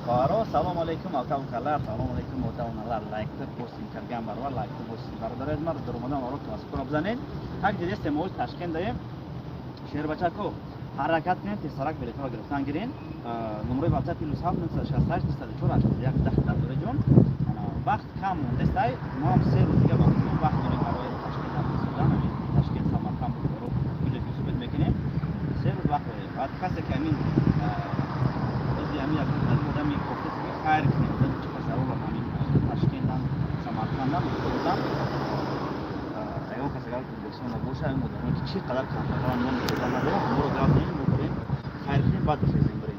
Faro, assalomu alaykum aka-ukalar, assalomu alaykum ota-onalar. Like'da posting qilgan barvar, like'da posting barodalar, mar durmadan oraq mazkur abzanin. Haq dedi semoz Tashkentdayım. Sherbachako harakat qiling, tezroq biletni giribsan giring. Numri WhatsApp plus 768 4 yak daqiqa jo'n. Vaqt kam destay, nom servisga vaqt dori baroy Tashkentdan Sudan, Tashkent Samarqand boro kuzak yusuf etmekine. Servis vaqt qasi kamin Yami yakın odam ilk ofisi bir hayır kıyımda çıkarsa olur hani Taşkent'ten Samarkand'dan buradan ayol kasagal direksiyonda bu şey modern kişi kadar kalan non kullanmadı bunu gafleyin bu böyle hayır kıyım bad sezin böyle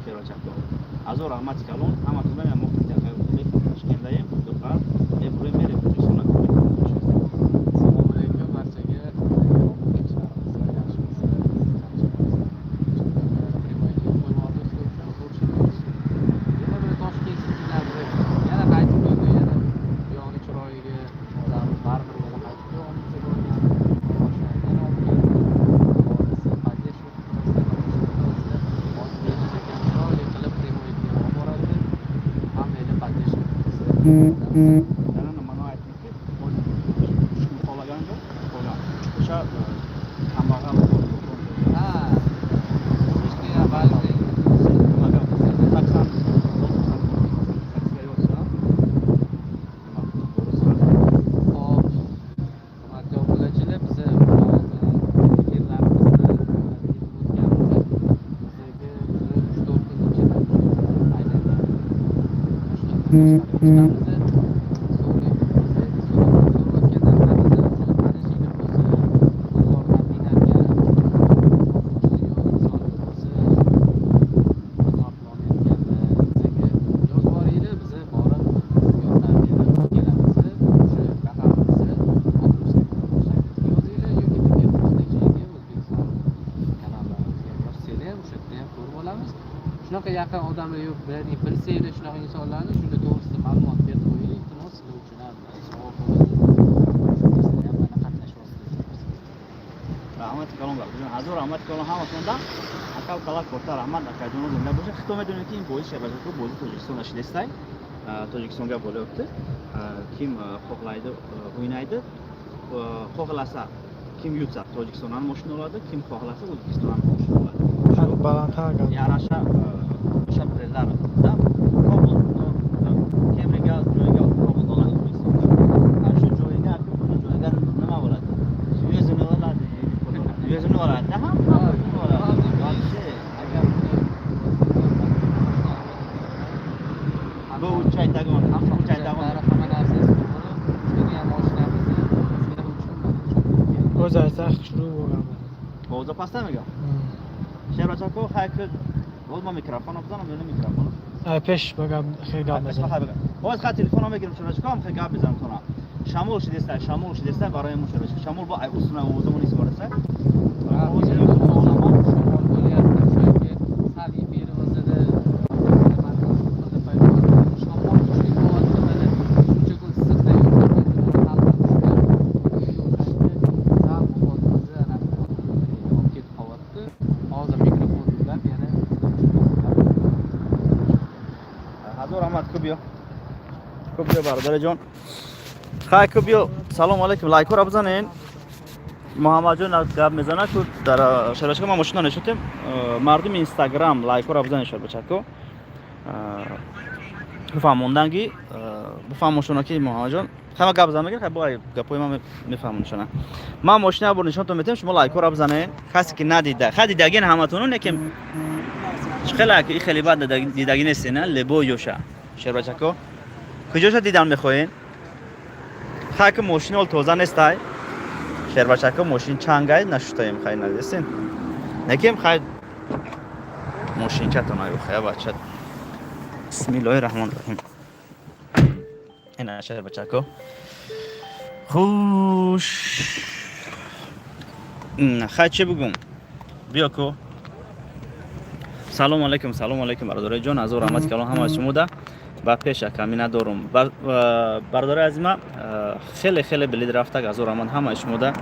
şey olacak bu azor rahmat kalon ama tutan ya muhtemelen yakın Taşkent'dayım doktor buraya mere direksiyona Shunaqa yaqin odamlar yo'q, bilsanglar shunaqa insonlarni shunda to'g'risida ma'lumot berib qo'yaylik, iltimos sizlar uchun ham savob bo'ladi. Shunda ham mana qatnashyapsiz. Rahmat kalonlar. Bizning Hazur Rahmat kalon ham o'shanda aka-ukalar ko'rta rahmat akajon o'zinglar bo'lsa, Xitoy medoniki bo'yish shabakasi bo'yish Tojikiston ishlaysizlar. Tojikistonga bo'lyapti. Kim xohlaydi o'ynaydi. Xohlasa kim yutsa Tojikistondan mashina oladi, kim xohlasa O'zbekistondan mashina oladi. Balandhaga yarasha o'sha birlarida Kobul Kemriga joyga Kobul oladi O'zbekistonga. Shu joyga bu joyga nima bo'ladi? Uyezini oladi. Uyezini oladi. Ha, uyezini oladi. Agar bu uch aytagon, uch aytagon hamma narsasi to'g'ri. Bizga ham oshnamizni sizlar uchun o'zi aytsa xushroq bo'lgan. O'zi pastamiga. Sherbachako hayk olma mikrofon obzanam böyle mikrofon. Peş bakalım xeygan mesela. Oz ha telefonuma girip Sherbachako xeyga bizam sonra. Shamol shideslar برای Sherbachako. Shamol bu ay usuna o'zimni isborasa. Kubiyo baradarajon. Hay kubiyo. Salom alaykum. Like ura بزنین. محمدجان گپ میزنه که در Sherbachako ما ماشینا نشوتیم. مردم اینستاگرام لایک ura بزنین Sherbachako. بفهموندنگی بفهمونشون که محمدجان همه گپ زدن میگه با گپای ما میفهمونشون. ما ماشینا بر نشون تو میتیم شما لایک ura بزنین. کسی که ندیده دیدگین همتون نکیم. خیلی خیلی بعد دیدگی نیستین لبو یوشا Sherbachako. کجاش دیدن میخواین؟ خاک ماشین ول توزه نیستای؟ Sherbachako ماشین چنگای نشوتایم خیلی ندیستین؟ نکیم خیلی ماشین چطور نیو خیلی بچه. بسم الله الرحمن الرحیم. اینا Sherbachako. خوش. خیلی چه بگم؟ بیا کو. سلام علیکم برادر جان از رحمت کلام هم از شما ده. با پیش کمی ندارم برادر از ما خیلی بلید رفته از رحمان همه شموده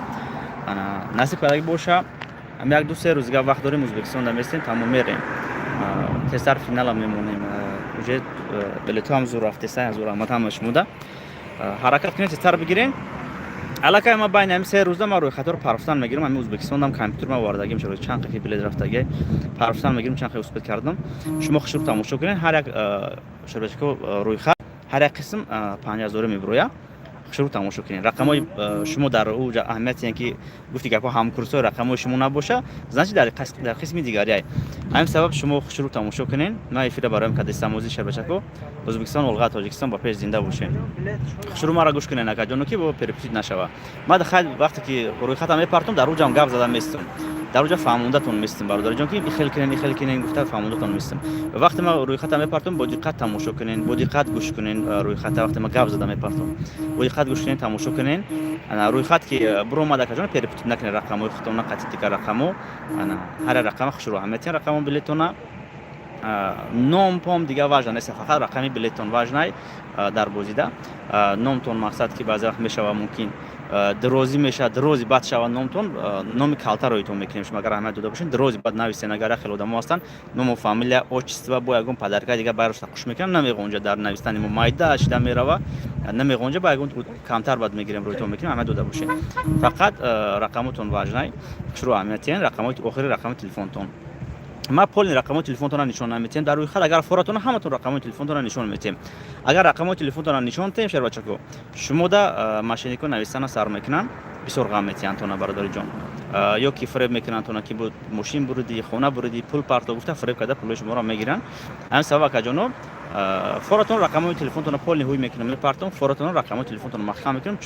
نصیب پیدا باشه هم یک دو سه روزگاه وقت داریم ازبکستان میرسیم تمام میریم تستر فینال هم میمونیم وجود بلیط هم زور رفته سه زور آمد هم شموده حرکت کنید تستر بگیرین علاقه ما بین هم 3 روزه ما روی خطر پرفتن میگیرم من ازبکستان هم کامپیوتر ما واردگی میشه چند که بلیط رفتگی پرفتن میگیرم چند که اثبات کردم شما خشور تماشا کنین هر یک شربت کو روی خط هر یک قسم 5000 میبرویا شروع تماشا کنین رقمای شما در اوج اهمیت یعنی که گفتی که همکورسای رقمای شما نباشه زنجی در قسم دیگری همین سبب شما شروع تماشا کنین ما افیدا برایم که دستموزی شربچکو ازبکستان ولغا تاجیکستان با پیش زنده باشین شروع ما را گوش کنین اگه جانو که با پرپیت نشوه ما دخل وقتی که روی خط میپرتم در اوجم گپ زدم میستم در اونجا فهموندتون میستم برادر جان که خیلی کنین گفته فهموندتون میستم وقتی ما روی خط میپرتم با دقت تماشا کنین با دقت گوش کنین روی خط وقتی ما گپ زدم میپرتم با دقت گوش کنین تماشا کنین انا روی خط که برو ما دکه جان پرپیت نکنین رقمو خودتون قطعی که رقمو انا هر رقم شروع اهمیت رقمو بلیتونه نام پام دیگه واژه نیست فقط رقمی بلیتون واژه نه در بازیده نامتون مقصد که بعضی وقت میشه ممکن درازی میشه درازی بعد شوا نامتون نام کالتر رویتون میکنیم شما اگر احمد داده باشین درازی بعد نویسین اگر خیلی آدم هستن نام فامیلیا اوچیستا با یگون پدرکای دیگه برش خوش میکنم نمیگه اونجا در نوشتن مایده اشدا میره نمیگه اونجا با یگون کمتر بعد میگیریم رویتون میکنیم احمد داده باشین فقط رقمتون واژه نه شروع اهمیتین رقمات آخری رقم تلفنتون ما پول رقم تلفنتون را نشون نمیتیم در روی خط اگر فورتون همتون رقم تلفنتون را نشون میتیم اگر رقم تلفنتون را نشون تیم شر بچکو شما دا ماشینی کو نویسن سر میکنن بسیار غم میتین تو برادر جان یا کی فریب میکنن تو که بود ماشین بردی خونه بردی پول پارت گفته فریب کده پول شما را میگیرن هم سوا که جانو فورتون رقم تلفنتون پول نهوی میکنن میپرتون فورتون رقم تلفنتون مخام میکنن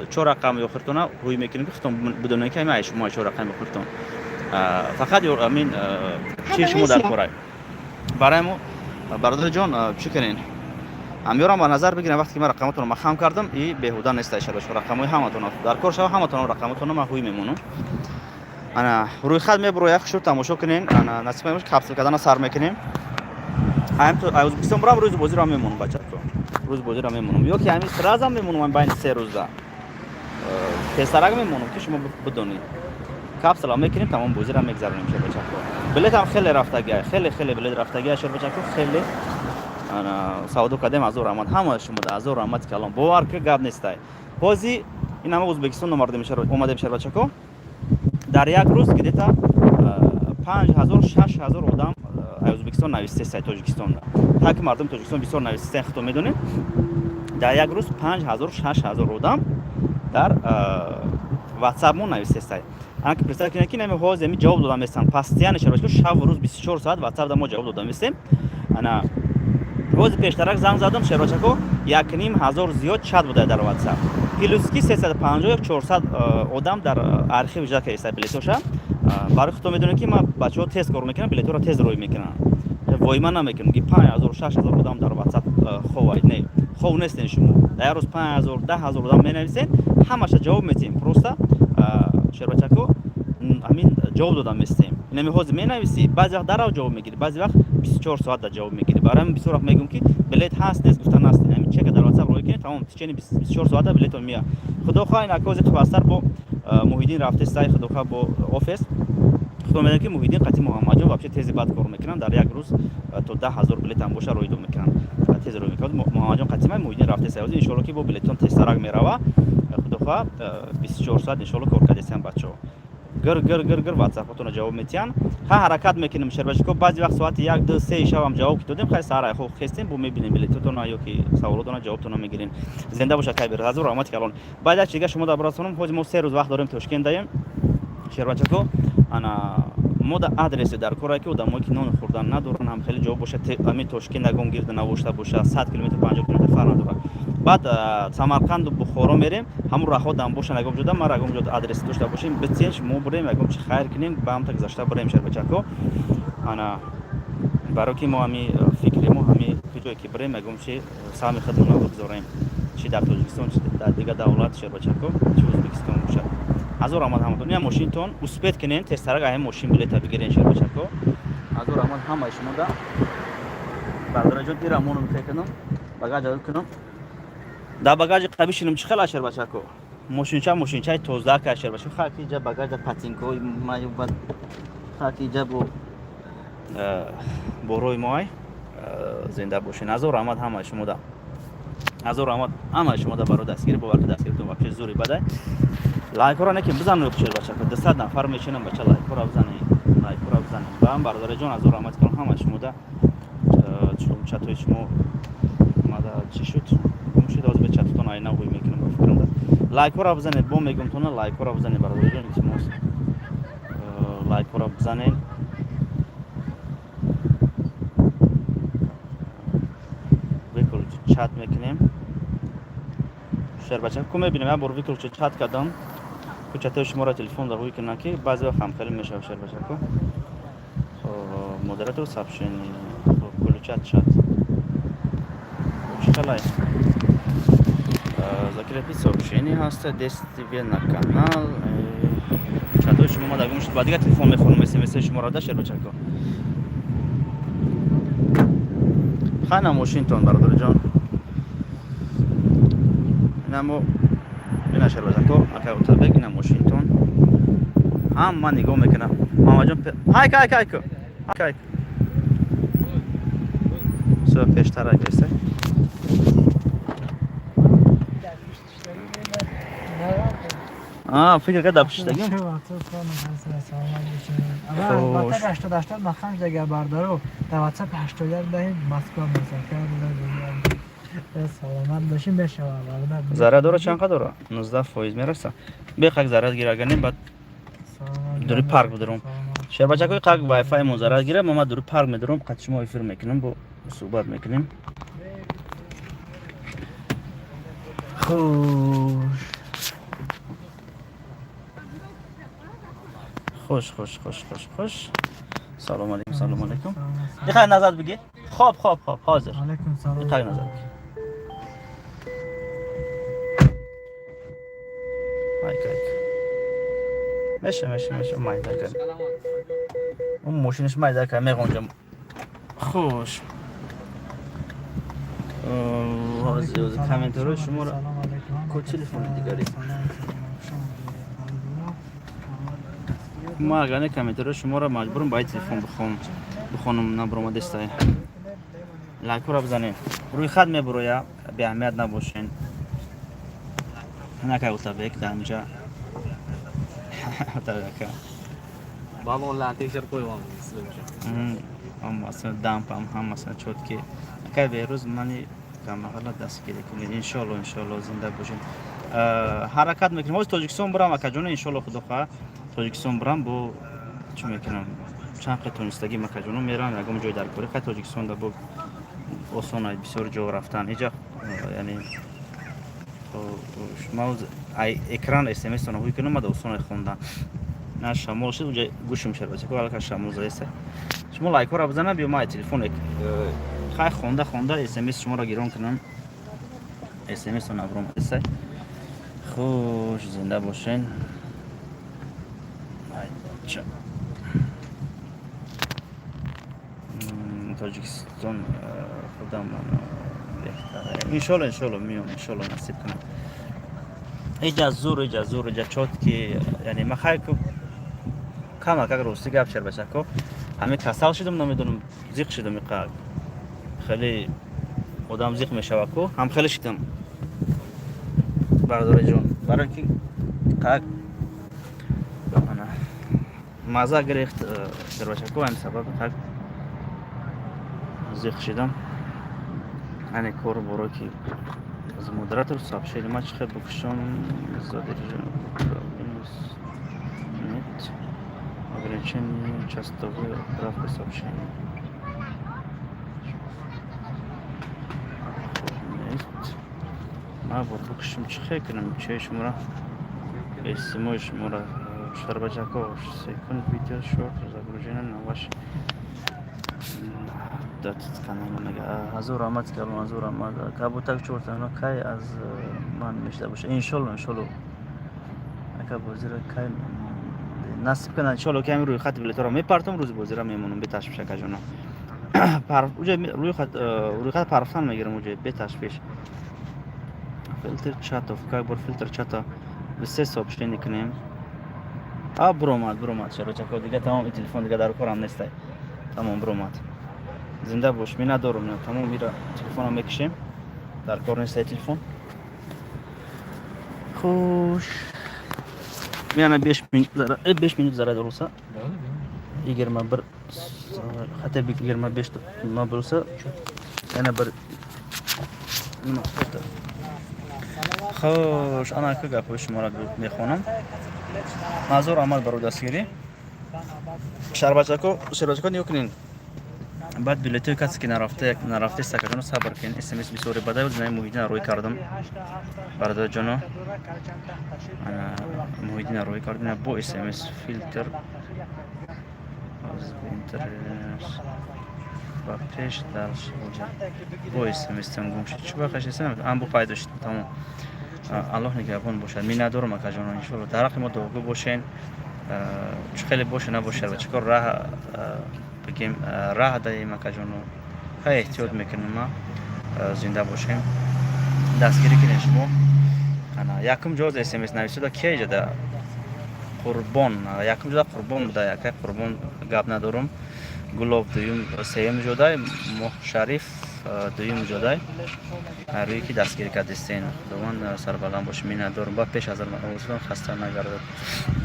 چه رقم آخرتون روی میکنن گفتم بدون که ما شما چه رقم آخرتون فقط امین چی شما در کارای برای ما برادر جان چی کنین امیرم با نظر بگیرین وقتی که من رقمتون رو مخام کردم این بهوده نیست اشاره رقمای همتون در کار شو همتون رقمتون ما هوی میمونم انا روی خط میبرو یک شو تماشا کنین انا نصیب میشه کپسول کردن سر میکنیم هم تو ازبکستان برام روز بازی را میمونم بچه‌ها روز بازی را میمونم یا که همین سرازم میمونم بین 3 روزه پسرک میمونم که شما بدونید کپسول میکنیم تمام بازی را میگذرونیم شر بچه‌ها بلیط هم خیلی رفتگی خیلی بلیط رفتگی شر بچه‌ها خیلی انا سعودو قدم ازور آمد همه شما در ازور آمد که الان باور که گپ نیست بازی این همه ازبکستان اومده میشه بچه‌ها در یک روز که دیتا 5000 6000 آدم ازبکستان نوشته سایت تاجیکستان تا که مردم تاجیکستان بسیار نوشته خودتون میدونید در یک روز 5000 6000 آدم در واتساپ مون نوشته سایت اگه پرسیدن که کی نمی حوزه می جواب دادم مثلا پاستیان شبکه شب و روز 24 ساعت واتساپ ما جواب دادم مثلا انا روز پیشترک زنگ زدم شبکه یک نیم هزار زیاد چت بوده در واتساپ پلوسکی 350 400 آدم در آرخیو جا که است بلیتوشه برای خودتون میدونید که ما بچه‌ها تست کار میکنن بلیتو را تست روی میکنن وای من نمیکنم که 5000 6000 آدم در واتساپ خوای نه خو نیستین شما در روز 5000 10000 آدم مینویسین همش جواب میتیم پروستا شبکه همین جواب دادم میستیم نمی حوز مینویسی بعضی وقت درو جواب میگیری بعضی وقت 24 ساعت در جواب میگیری برای من بسیار وقت میگم که بلیت هست نیست گفتن هست همین چک در واتساپ روی کنید تمام چنین 24 ساعت بلیتون میاد خدا خواهی نکوز خواستر با محیدین رفته سای خدا خواه با آفیس خدا میدونم که محیدین قطعی محمد جان واقعا تیزی بعد کار میکنن در یک روز تا 10000 بلیت هم باشه روی دو میکنن تیز روی میکنن محمد جان قطعی محیدین رفته سای ان شاء الله که با بلیتون تست راگ میروا خدا خواه 24 ساعت ان شاء الله کار کردیم بچه‌ها گر واتساپتون جواب میتین ها حرکت میکنیم شربشکو بعضی وقت ساعت 1 2 3 شب هم جواب دادیم خیلی سارا خو خستیم بو میبینیم بلیتتون یا که سوالاتون جوابتون میگیرین زنده باشه کبیر از رحمت کلون بعد از چیگه شما دبراتونم خود ما 3 روز وقت داریم تشکیل دایم شربشکو انا مود آدرس در کورای که آدمایی که نون خوردن ندارن هم خیلی جواب باشه همین تشکیل نگم گرد نوشته باشه 100 کیلومتر 50 کیلومتر فرق نداره بعد سمرقند و بخارا میریم همون راه خودم باشه نگم جدا ما رگم جدا آدرس داشته باشیم بچینش مو بریم نگم چه خیر کنیم با هم تا گذشته بریم شهر بچکو انا برای که ما همی فکری ما همی جایی که بریم نگم چه سامی خدمت رو بگذاریم چی در تاجیکستان چی در دیگه دولت شهر بچکو چه ازبکستان باشه ازور آمد همون یا ماشین تون اسپیت کنین تست رگ هم ماشین بلیط بگیرین شهر بچکو ازور آمد همه شما دا برادر جان دیرمون میکنم باگاج کنم دا باگاج قبیشینم چه خلاص شهر بچکو ماشین چای توزده که شهر بچکو خاکی جا باگاج پاتینکو ما یوبد خاکی جا بو بروی مای زنده باشین. از اور آمد همه شما دا. از اور آمد همه شما دا برای دستگیر با وقت دستگیرتون واقعی زوری بده. لایک را نکیم بزنید بچه بچه که 200 نفر میشینم بچه لایک را بزنید. لایک را بزنید. با هم برادر جان از اور آمد کنم همه شما دا. چطوری شما ماذا چی شد؟ مشید از به چطور آینه وی میکنم با فکرم دا. لایک را بزنید بوم میگم تو نه لایک را بزنید برادر جان شما لایک را بزنید. ویکل چت میکنیم. شهر بچه کو میبینیم من بر ویکل چت کردم. کو چت شما را تلفن در روی کنن که بعضی وقت هم خیلی میشه شهر بچه کو. مدیراتور سابشین کل چت. Шалай. Закрепи сообщение هست دستی на канал. چطور شما ما دیگه با دیگه تلفن میخونم SMS شما را داشته بچه کو. خانه واشنگتن برادر جان. اینمو اینا شهر بچه کو. اکا اتابک اینم واشنگتن. هم من نگاه میکنم. ماما جان های که های سو پیشتر گرسته. فکر کرد داشتگیم. اول وقت 80 مخنج دیگه بردارو در واتساپ 80 دهیم مسکو مسکر سلامت باشیم بشه ذره داره چند قدر داره 19% میرسه بخک ذره گیرگنیم بعد دوری پارک بدرم شهر بچه کوی قاق وای فای مزرعه گیره ما دوری پارک میدرم قد شما ویفر میکنیم با صحبت میکنیم خوش سلام علیکم یه نظر بگی خواب حاضر علیکم سلام یه نظر بگی میشه مایده کن اون ماشینش مایده کن میگم اونجا خوش کامنتر شما را کد تلفن دیگری ما اگر کامنتر شما را مجبورم باید تلفن بخونم نبرم دسته لایک را بزنید روی خط میبرویا به اهمیت نباشین هناك اوتابک در اینجا اوتابک balonlarni tekshirib qo'yapmiz sizlar uchun. Hammasi damp ham hammasi chotki. Aka beruz mani kamera dast kerak. Inshaalloh zinda bo'lsin. Harakat میکنم. از تاجیکستان برام aka جون inshaalloh xudo xoh تاجیکستان برام bu چی میکنم. چند قطع تونستگی مکه جون میرم یکم جای در کوره تاجیکستان دا bu آسانه بسیار جا رفتن. اینجا یعنی ما اکران SMS رو کنم ما دوستان خوندن. نه شمال شد اونجا گوشم شد بچه که حالا شمال زایسته شما لایک را بزنه بیا ما تلفن خیلی خونده SMS شما را گیران کنم SMS رو نبرم است خوش زنده باشین بچه تاجیکستان خودم بهتره انشالله میام انشالله نصیب کنم ایجا زور چوت که یعنی ما خیلی کم اگر روستی گپ شد بشه که همه کسل شدم نمیدونم زیق شدم میقدر خیلی خودم زیق میشه که هم خیلی شدم برادر جون برای که قاق مزه گرفت در بشه که همین سبب قاق زیق شدم همین کار برای که از مدیراتور сообщение ما چه بکشم задержан нет ограничение частоты отправки сообщений нет ما بکشم چه کنم چه شما اسمش شما را شربجاکوش سکند ویدیو شورت загружение на ваш حضور آمد کبوتک چورت اونا کی از من میشته باشه انشالله اگه بازی را کی نصیب کنن انشالله که همین روی خط بلیط را میپرتم روز بازی را میمونم به تشویش که جونا روی خط پرفتن میگیرم اونجا به تشویش فیلتر چت اف که بر فیلتر چت به 3 сообщение کنیم بروماد چرا چکو دیگه تمام تلفن دیگه در کارم نیست Tamam bromat. Zinde boş. Minnettarım ya. Tamam bir telefona mekşim. Dar kornese telefon. Xo'sh. Yana 5 minut zarar, 5 minut zarar olsa 21 hatta 25 nima bo'lsa yana bir nima qildi. Xo'sh, ana aka gapish murad mehmonam. Mazur amal barodasgiri. Sharbachako yo'qning. بعد بلیتی کسی که نرفته سکجانو صبر کن SMS بسوری بده و زنای محیدین روی کردم برادر جانو محیدین روی کردم با SMS فیلتر از اینترنت و پیش درش با SMS تنگم شد چه بخشی سنم ام بو پیدا شد تمام الله نگهبان باشد می ندارم اکجانو ان شاء الله درخت ما دوگو باشین چه خیلی باشه نباشه و چیکار راه بگیم راه دهیم اکجانو خیلی احتیاط میکنیم ما زنده باشیم دستگیری کنیم شما انا یکم جوز SMS نوشته کی جدا قربان یکم جدا قربان بوده یک قربان گپ ندارم گلاب دویم سیم جدا شریف دویم جدا روی کی دستگیری کردستین دوان سربلند باش می ندارم با پیش از اصلا خسته نگردد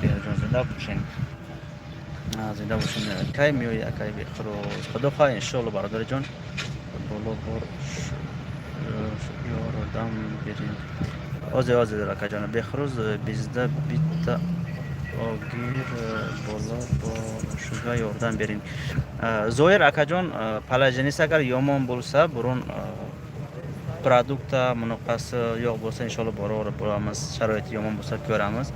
جون زنده باشین زنده باشین کی میوی کی بخرو خدا خواهی ان شاء الله برادر جان بالا بار یاردم بریم آزی در اکا جان بخروز بیزده بیت آگیر بالا با شوگا یاردم بریم زویر اکا جان پلاجنیس اگر یامان بولسا برون پرودکت منقص یا بولسا انشالله برای برامز شرایط یامان بولسا کارامز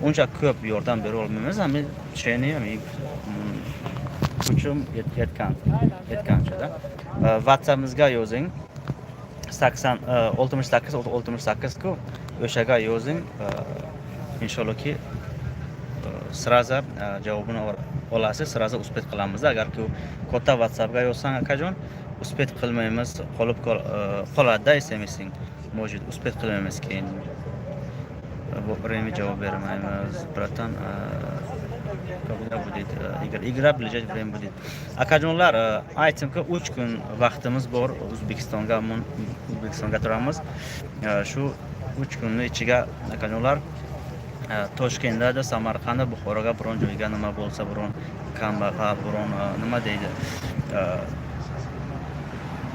اونجا köp yordam beri olmamız ama şeyini ama küçüm yetkançada WhatsApp'ımızga yozing 80 68 ku o'shaga yozing inshaalloh ki sразу javobini olasiz sразу uspet qilamiz agar ku katta WhatsApp'ga yozsang akajon uspet qilmaymiz qolib qoladi SMS'ing mavjud uspet qilmaymiz keyin время جواب берmaymiz bratан когда будет игра ближайшее время будет akajonlar aytdimki 3 kun vaqtimiz bor O'zbekistonga turamiz shu 3 kunning ichiga akajonlar Toshkentda Samarqandda Buxoroga biron joyga nima bo'lsa biron kambag'al biron nima deydi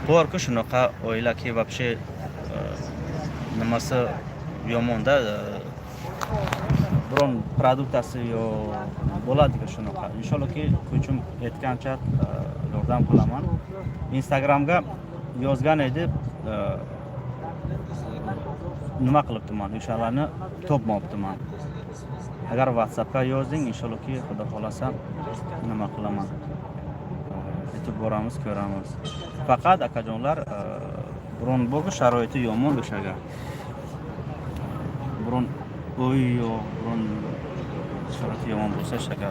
borku shunaqa oilaki вообще nimasi yomonda biron produktasi yo bo'ladiku shunaqa inshaallohki kuchim yetgancha yordam qilaman Instagramga yozgan edi nima qilibdiman o'shalarni topmabdiman agar WhatsAppga yozing inshaallohki xudo xolasa nima qilaman yetib boramiz ko'ramiz faqat akajonlar biron bo'g'i sharoiti yomon o'shaga biron o'y yo'q biron sharoiti yomon bo'lsa o'shaga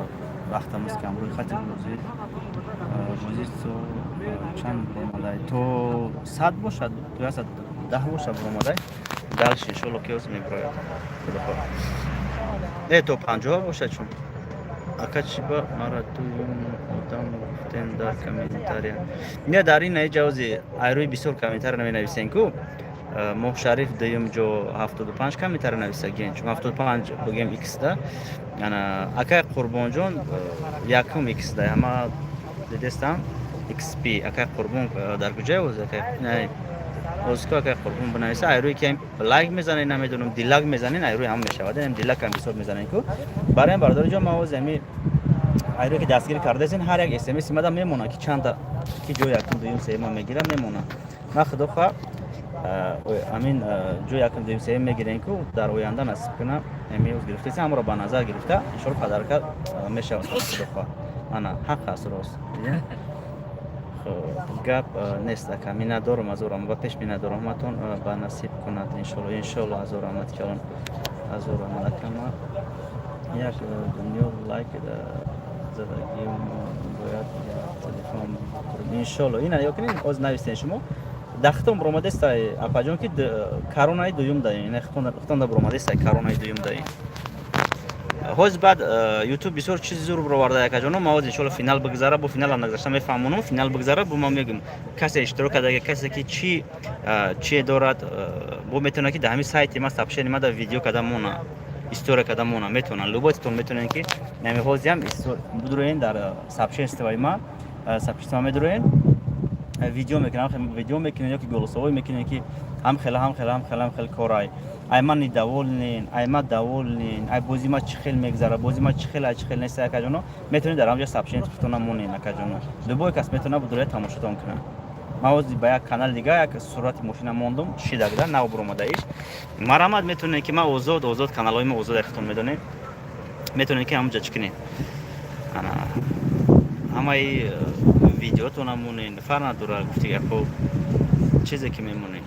vaqtimiz kam ro'yxatga o'zingiz chand bo'lmaday to 100 bo'ladi to 10 bo'lsa bo'lmaday dальше inshaallohki o'zim me'broyat xudo xohlasa to 50 bo'lsa chun akachiba maratun odam guften dar kommentariya не дар ин ҷавзи айрӯи бисёр комментария менависен-ку моҳ шариф дуюм ҷо 75 комментария нависагин чун 75 бигем x-да яна акай қурбонҷон якум x-да ҳама дидестам xp акай қурбон дар куҷае оз акай озко акай қурбон бинависа айрӯи ки лайк мезанед намедонам дилак мезанед айрӯи ҳам мешавад ям дилак ҳам ҳисоб мезанед-ку барои ин бародари ҷон ма оз ами айрӯи ки дастгирӣ кардасин ҳар як SMS имада мемона ки чанда ки ҷо якум дуюм сеюма мегира мемона ма худо хоҳ амин ҷо якум дуюм сеюм мегирем ку дар оянда насиб куна ами оз гирифтаси ҳамро ба назар гирифта иншоалло падарка мешавад худо хоҳ ана ҳақ аст рост гап нест ака миннатдорам аз ораҳмат ба пеш миннатдораматон ба насиб кунад иншоалло аз ораҳмат калон аз ораҳмат акама як дунё лайк бояд телефон иншоалло ина ёкунин оз навистен шумо дахтон бромадестай апаҷон ки коронаи дуюм даин хтонда бромадестай коронаи дуюм даин ҳоз баъд ютуб бисёр чизи зур бароварда якаҷоно ма ҳоз иншоалло финал бигзара бо финал нагзашта мефаҳмонам финал бигзара бо ма мегӯм касе иштирок кардаги касе ки чие дорад бо метавона ки дар ҳамин сайти ма сабшени ма дар видео када мона история када мона метавонан любойтон метавонен ки нами ҳозиам бидуроен дар сабшен истивои ма сабшен ма медуроен видео мекунем видео мекунем ёки голосовой мекунем ки ҳам хел корай ай ман доволен ай ма доволен ай бози ма чӣ хел мегзара бози ма чӣ хел нест якаҷоно метавонед дар ҳамҷо сабшен хутона монен якаҷоно любой кас метавона бидуроя тамошотон кунад ма ҳозир ба як канал дига як сурати мошина мондум шидагда нав буромадаиш марамад метавонед ки ма озод каналҳои ма озод яхтон медонед метавонед ки ҳамҷа чӣ кунед ана ҳамаи видеотона монен фар надора гуфти яко чизе ки мемонед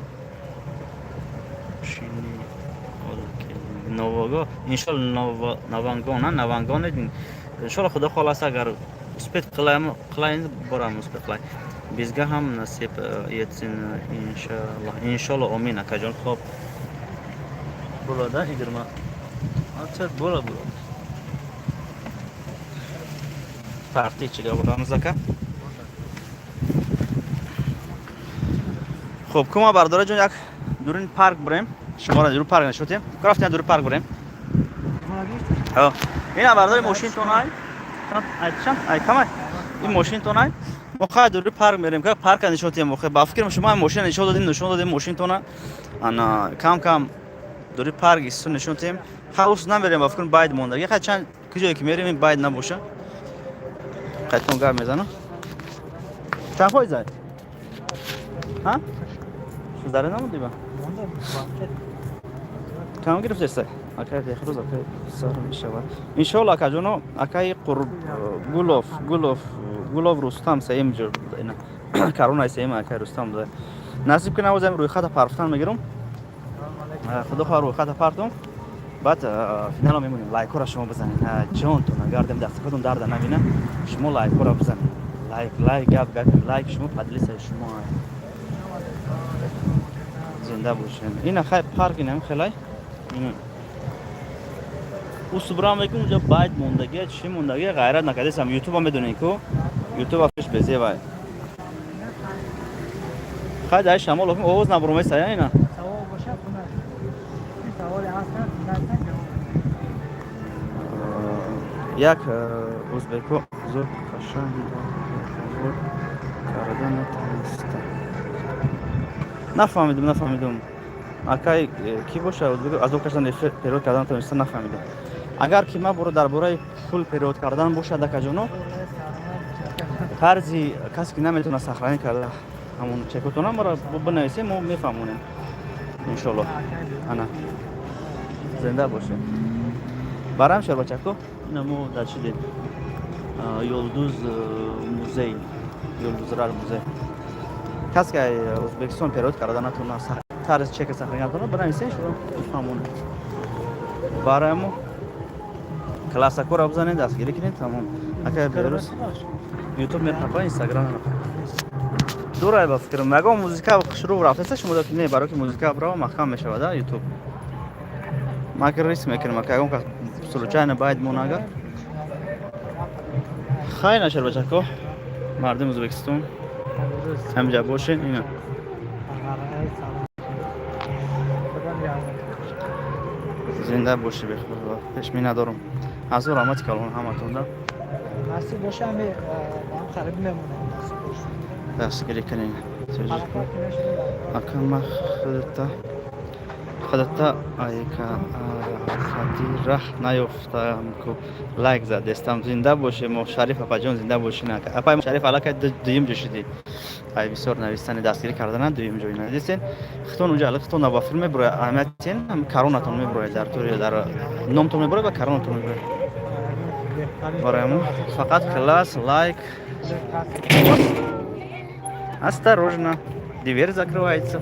нового иншалло навангон иншалло худо холаса агар успех қилаем борам успех қилай бизга ҳам насиб етсин иншалло омин акаҷон хоб булода игирма ача була парти чига буламыз ака хуб кума бардора ҷон як дурин парк бурем шуморо дур парк нишотем крафтем дур парк бурем ина бардори мошинтон ай камай ин мошинтон ай мо хай дур парк мерем ка парка нишотем мо хай ба фикрам шумо мошина нишон додем мошинтона ана кам дур парк исто нишотем хаус намерем ба фикрам байд монда я хай чанд куҷое ки мерем байд набоша хайтон гап мезанам чанд фоиз зай ҳа шуздаре намуди ба кам гирифтеста акай дехрӯз акай сар мешавад иншоалло акаҷоно акай гулов рустам саим ҷур ина карунаи саим акай рустам да насиб ки навозам рӯйхата парфтан мегирам худо хоҳа рӯйхата партум баъд финало мемонем лайкора шумо бизанед ҷонтон агардем дастакотон дарда набина шумо лайкора бизанед лайк гап лайк шумо падлисаи шумо зинда бошем ина хай парк инам хелай усбра мекун уҷа байд мондагия чӣ мондагия ғайрат накардесам ютуба медонем ку ютуба фиш безевай хай дай шамол окун овоз набуромеса я ина як ӯзбеко зур қашанги карда натавониста нафаҳмидум акай ки боша аз кашдан период кардан тавониста нафаҳмидум агар ки ма дар бораи пул период кардан бошад акаҷоно қарзи касе ки наметавона сахранӣ карда ҳамон чекотона мара бинависем мо мефаҳмонем иншоалло ана зинда бошем барам шербачако ина мо дар чӣ дем ёлдуз музей ёлдузрар музей касе ки ӯзбекистон период карда натавона тарз чека сахранӣ натавона бинависем шуро мефаҳмонем барам мо классакора бизанед дастгирӣ кунед тамом акай берӯз ютуб мехапа инстаграм дурай ба фикрам ягон музика шурӯъ рафтеста шумо доки не бароки музика брава маҳкам мешавад ютуб мак риск мекунем ака ягон кас случайно байд монага хай нашер бачако мардуми ӯзбекистон ҳамҷа бошен ина зинда боши бехудо пешми надорум ҳазор рамати калон ҳаматонда насиб боша ами баам қариб мемонем дастгирӣ кунем акама худата айка қадира наёфтам ку лайк задестам зинда боше мо шариф апаҷон зинда бошин апай шариф аллакай дуюм ҷо шидӣ ай бисёр навистани дастгирӣ кардана дуюм ҷои надистен хитон уҷа аллак хитон ба филм мебурояд аҳамиятен каронатон мебурояд дар тури дар номтон мебурояд ва каронатон мебурояд бароямо фақат класс лайк осторожно дверь закрывается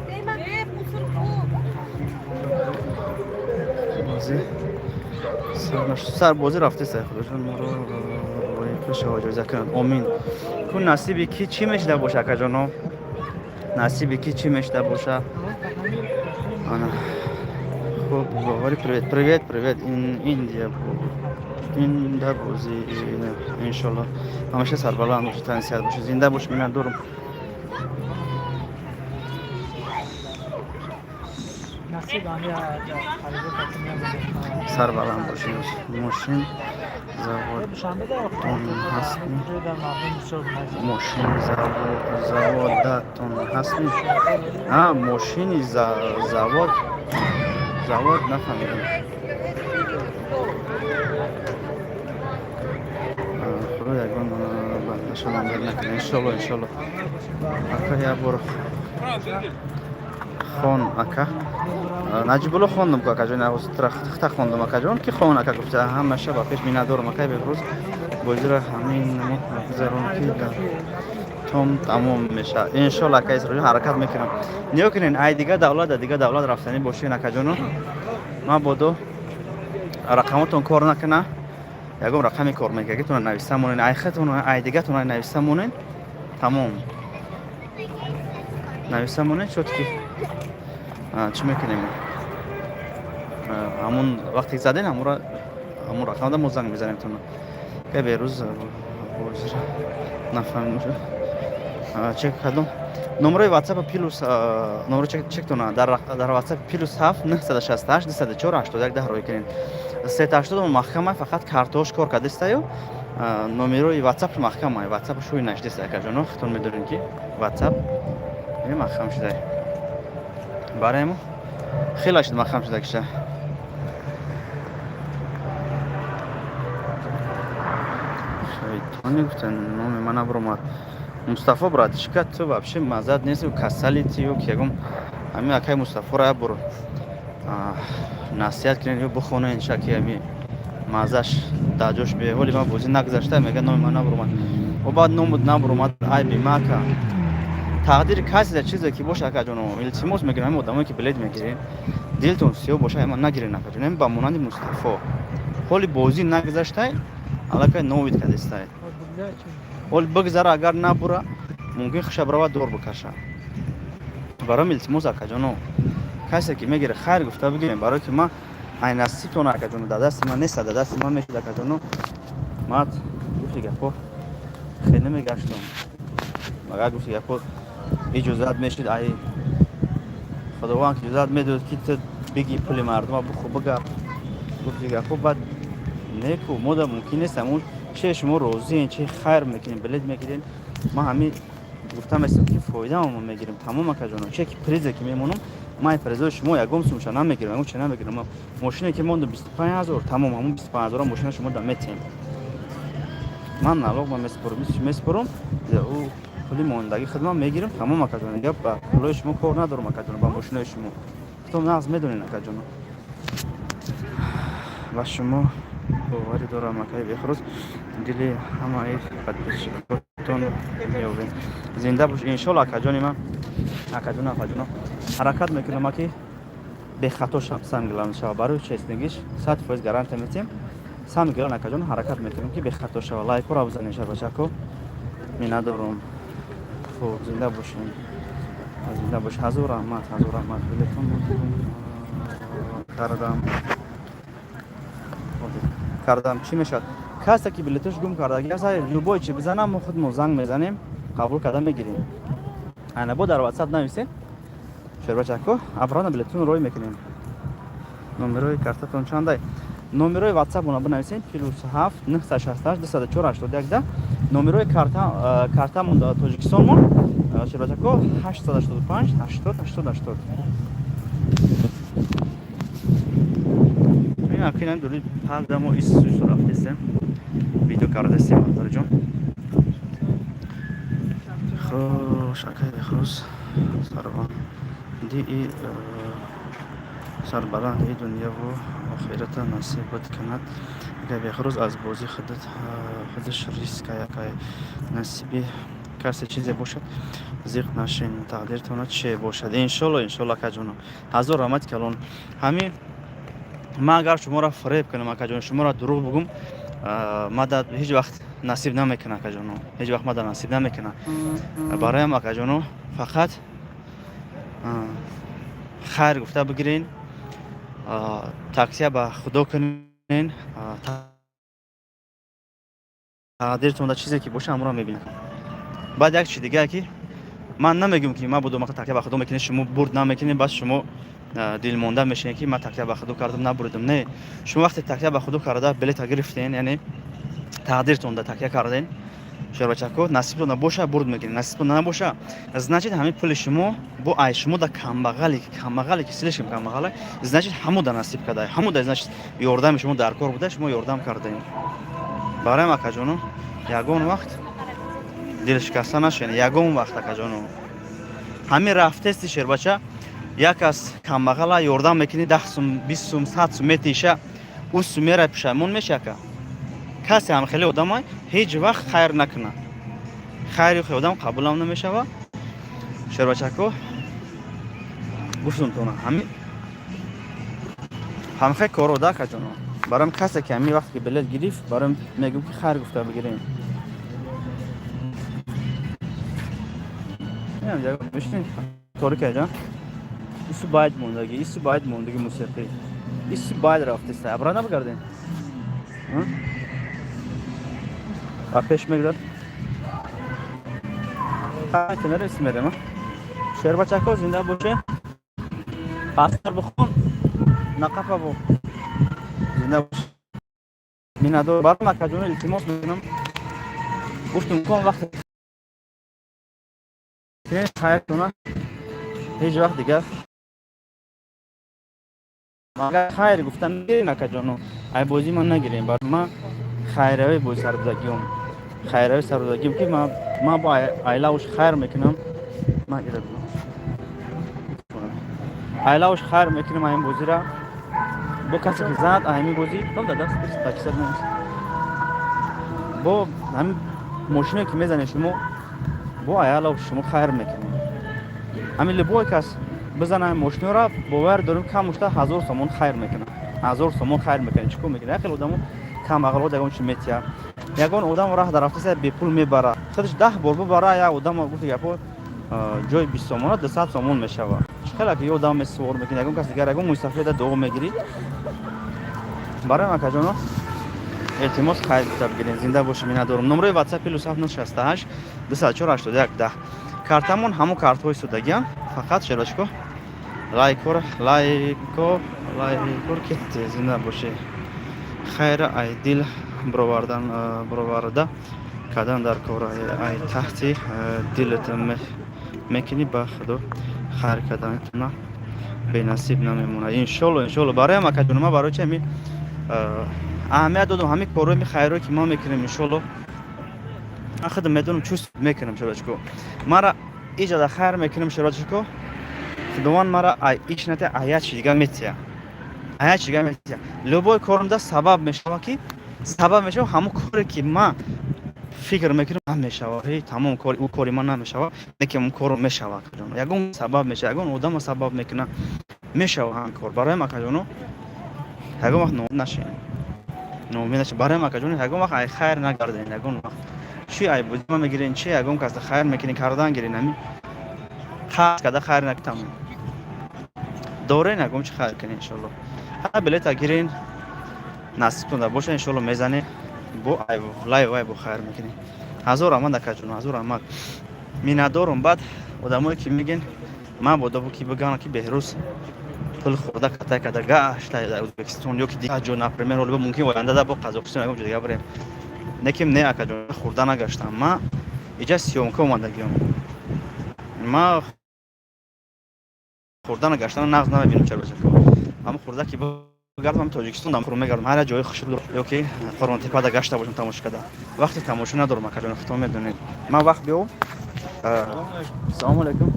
сарбозӣ рафтеса худошон моро шавоҷоза кунад омин кун насиби ки чӣ мешуда боша акаҷоно насиби ки чӣ мешуда боша ана Яков говори привет, привет, привет. Индия. Инда бузи. Иншаллах. Ҳамаша сарбаланд бошед, тансият бошед. Зинда бош, миннатдорам. Nasib ani xarido katmiyam. Сарбаланд бошед. Мошин завод. Dushanbe da ҳастми. در مردم بسیار بنظر. Мошин заводатон ҳастми. Мошини завод нафаҳмидам. Худо ягон бандашонам накунад. Иншалло. Ака я бор хон ака. Наҷибулло хондам ку акаҷон, хта хондам акаҷон ки хон ака гуфта. Ҳамаша ба пеш миннатдорам ака бехрӯз. Бозира ҳамин гузарон ки том тамом меша. Иншалло ака изроҷо ҳаракат мекунам. Ниё кунен ай дига давлат рафтанӣ бошен акаҷоно. Мабодо рақамотон кор накуна. Ягон рақами кор мекагитон нависта монен. Ай хатон ай дигатон нависта монен. Тамом. Нависта монен шуд ки чӣ мекунем? Ҳамун вақте заден ҳамун рақамда мо занг мезанем тона. Ка берӯз бозира нафаҳмидам. Чек кардам. Номерои WhatsApp плюс номеро чек тона дар WhatsApp плюс 7 968 204 81 10 рой кунед. 380 маҳкама фақат картош кор кардастаю. Номерои WhatsApp маҳкама, WhatsApp шуи наштеса акаҷоно. Хитон медонед ки WhatsApp маҳкам шуда. Бараемо хеле шуд маҳкам шуда киша. Шайтони гуфтан номи мана буромад. Мустафо братишка, ту вообще мазад нест, касалити ё ягон ами акай Мустафора бур насиҳат кунед ё бухонен шаки ами мазаш даҷош бе ҳоли ман бози нагзашта мега номи ман набуромад. Ва баъд номуд набуромад ай бимака. Тақдири каси чизе ки боша акаҷоно илтимос мегирем ҳамин одамое ки билет мегирен. Дилтон сиё боша ама нагирен акаҷон. Ами ба монанди Мустафо. Ҳоли бози нагзаштай аллакай новид кардастай. Ҳол бигзара агар набура мумкин хушабрава дор бикаша. Барои илтимос акаҷоно касе ки мегире хайр гуфта бигирем барои ки ман ай насибтон акаҷоно да дасти ман неста да дасти ман мешуд акаҷоно. Мат гуфти гапо хеле мегаштам. Магар гуфти гапо иҷозат мешуд ай худованд ки иҷозат медод ки ту биги пули мардума бихӯ бигап. Гуфти гапо баъд неку мода мумкин нест ҳамун چه شما روزین چه خیر میکنین بلد میگیرین ما همین گفتم است که فایده ما میگیریم تمام کجانا چه که پریزه که میمونم ما پریزه شما یکم سومش نمیگیرم اون چه نمیگیرم ماشینی که موند 25000 تمام همون 25000 ماشین شما دام میتیم من نالوگ ما میسپرم او کلی موندگی خدمت میگیرم تمام کجانا یا با پولای شما کار ندارم کجانا با ماشین شما تو ناز میدونین کجانا و شما باوری دارم مکای بخروز دلی همه ای подписчикотон میوین زنده باش انشالله کجانی من کجانا حرکت میکنم که به خطا سنگلان شو برای چستنگیش 100% گارانتی میتیم سنگلان کجان حرکت میکنم که به خطا شو لایک رو بزنید شب بچه‌کو می ندارم خب زنده باشین حضور رحمت بلیتون کردم چی میشد کسی که بلیتش گم کرده یا سر لوبای چی بزنم ما خودمون زنگ میزنیم قبول کردن میگیریم انا با در واتساپ نمیسین شیر بچه‌کو ابران بلیتون روی میکنیم نمبرای کارتتون چنده نمبرای واتساپ اون بنویسین +7 968 204 81 نمبرای کارتمون در تاجیکستانمون شیر بچه‌کو 885 80 акинан дури пагдамо исусу рафтесем видео кардастем ҳазарҷон хош акай бехрӯз сарбаланди сарбаланди дуняву охирата насибат канад акай бехрӯз аз бозӣ худаш риска якай насиби касе чизе бошад зиқ нашин тақдиртона че бошад иншолло акаҷоно ҳазор раҳмати калон ҳамин من اگر شما را فریب کنم اکجان شما را دروغ بگم مدد هیچ وقت نصیب نمیکنه اکجانو هیچ وقت مدد نصیب نمیکنه برایم اکجانو فقط خیر گفته بگیرین تاکسی با خدا کنین تقدیرتون در چیزی که باشه امرا میبینید. بعد یک چیز دیگه که من نمیگم که ما بودم تاکسی با خدا میکنین شما برد نمیکنین بس شما دل مونده میشین که ما تاکسی با خدا کردم نبردم. نه، شما وقتی تاکسی با خدا کرده بلیط گرفتین یعنی تقدیرتون در تاکسی کردین شربچکو نصیبتون نباشه برد میکنین، نصیبتون نباشه значит همین پول شما با ای شما در کمبغالی که سلشم کمبغاله значит همو در نصیب کرده همو در значит یاردم شما در کار بوده شما یاردم کردین. برای ما کجانو یگون وقت دلش کسته نشین یگون وقت کجانو همین رفته است شربچه یک از کمبغاله یاردم میکنی 10 سوم 20 سوم 100 سوم میتیشه اون سومی را پشیمون میشه که کسی هم خیلی آدم هیچ وقت خیر نکنه خیری خیلی آدم قبول هم نمیشه و شربچکو گفتم تو نه هم خیلی کارو ده کجانو برام کسی که همین وقت که بلیط گرفت برام میگم که خیر گفته بگیریم نمیدونم جا بشین طوری که جان ایسو باید موندگی موسیقی ایسو باید رفته صبر نبگردین و پیش میگرد کنار اسم میرم شربچکو زنده باشه پاسر بخون نقفه بو زنده باشه مینادور برام اکجون التماس میکنم گفتم کن وقت که خیر کنه هیچ وقت دیگه مگر خیر گفتم نگیرین اکجانو ای بازی من نگیرین بر ما خیروی بازی سربزگیم خیروی سربزگیم که ما با ایلاوش خیر میکنم ما گیرد ایلاوش خیر میکنم این بازی را با کسی که زد همین بازی کم داده است تاکسد نیست با همین ماشینی که میزنه شما با ایلاوش شما خیر میکنیم همین لبوی کس بزنه ماشین را باور دارم کم مشته 1000 سومون خیر میکنه 1000 سومون خیر میکنه چیکار میکنه خیلی آدمو کم اقل دیگه چی میتیا یگان آدم راه در رفته به پول میبره خودش 10 بار ببره یا آدم گفت یپو جای 20 سومون 200 سومون میشه خیلی که آدم سوار میکنه یگان کس دیگه یگان مستفید دو میگیری برای ما کجانو التماس خیر بگیرین زنده باشیم ندارم نمره واتساپ +768 248 10 کارتمون همون کارت های سودگی فقط شربچکو لایکور کت زنده باشه خیر ای دل بروارده کدن در کار ای تحتی دلت میکنی با خدا خیر کدن نه به نصیب نمیمونه انشالله برای ما که ما برای چه می اهمیت دادم همین کارو می خیرو که ما میکنیم انشالله خودم میدونم چوست میکنم شربچکو مرا ایجاد خیر میکنم شربچکو خداوند مرا ایش نته آیات چیگا میتیا لبوی کارم دا سبب میشه که سبب میشه همون کاری که ما فکر میکنم نمیشه تمام کاری او کاری ما نمیشه لیکن اون کارو میشه یگون سبب میشه یگون آدم سبب میکنه میشه هم کار برای ما کجانو یگون وقت نومید نشه برای ما کجانو یگون وقت خیر نگردین یگون وقت چی ای بود ما میگیرین چی یگون کس خیر میکنین کردن گیرین همین خاص کده خیر نکتم دوره نگم چه خیر کنین انشالله ها بلیط گیرین نصیبتون باشه انشالله میزنه بو لایو بو خیر میکنین 1000 امن دکجون 1000 امن مینادارم بعد آدمایی که میگن ما بوده کی بگن که بهروز پول خورده کتا گشت در ازبکستان یا که دیگه جو نپرمیر ولی ممکن آینده دا با قزاقستان نگم دیگه بریم نکیم نه اکجون خورده نگشتم ما اینجا سیومکو اومدگیم ما خوردن گشتن نغز نمیبینم چرا اما خورده که بگردم تاجیکستان دارم میگردم هر جای خوشی بود یا که قرآن تپه دا گشته باشم تماشا کرده وقتی تماشا ندارم کجا خودم میدونید ما وقت بیام سلام علیکم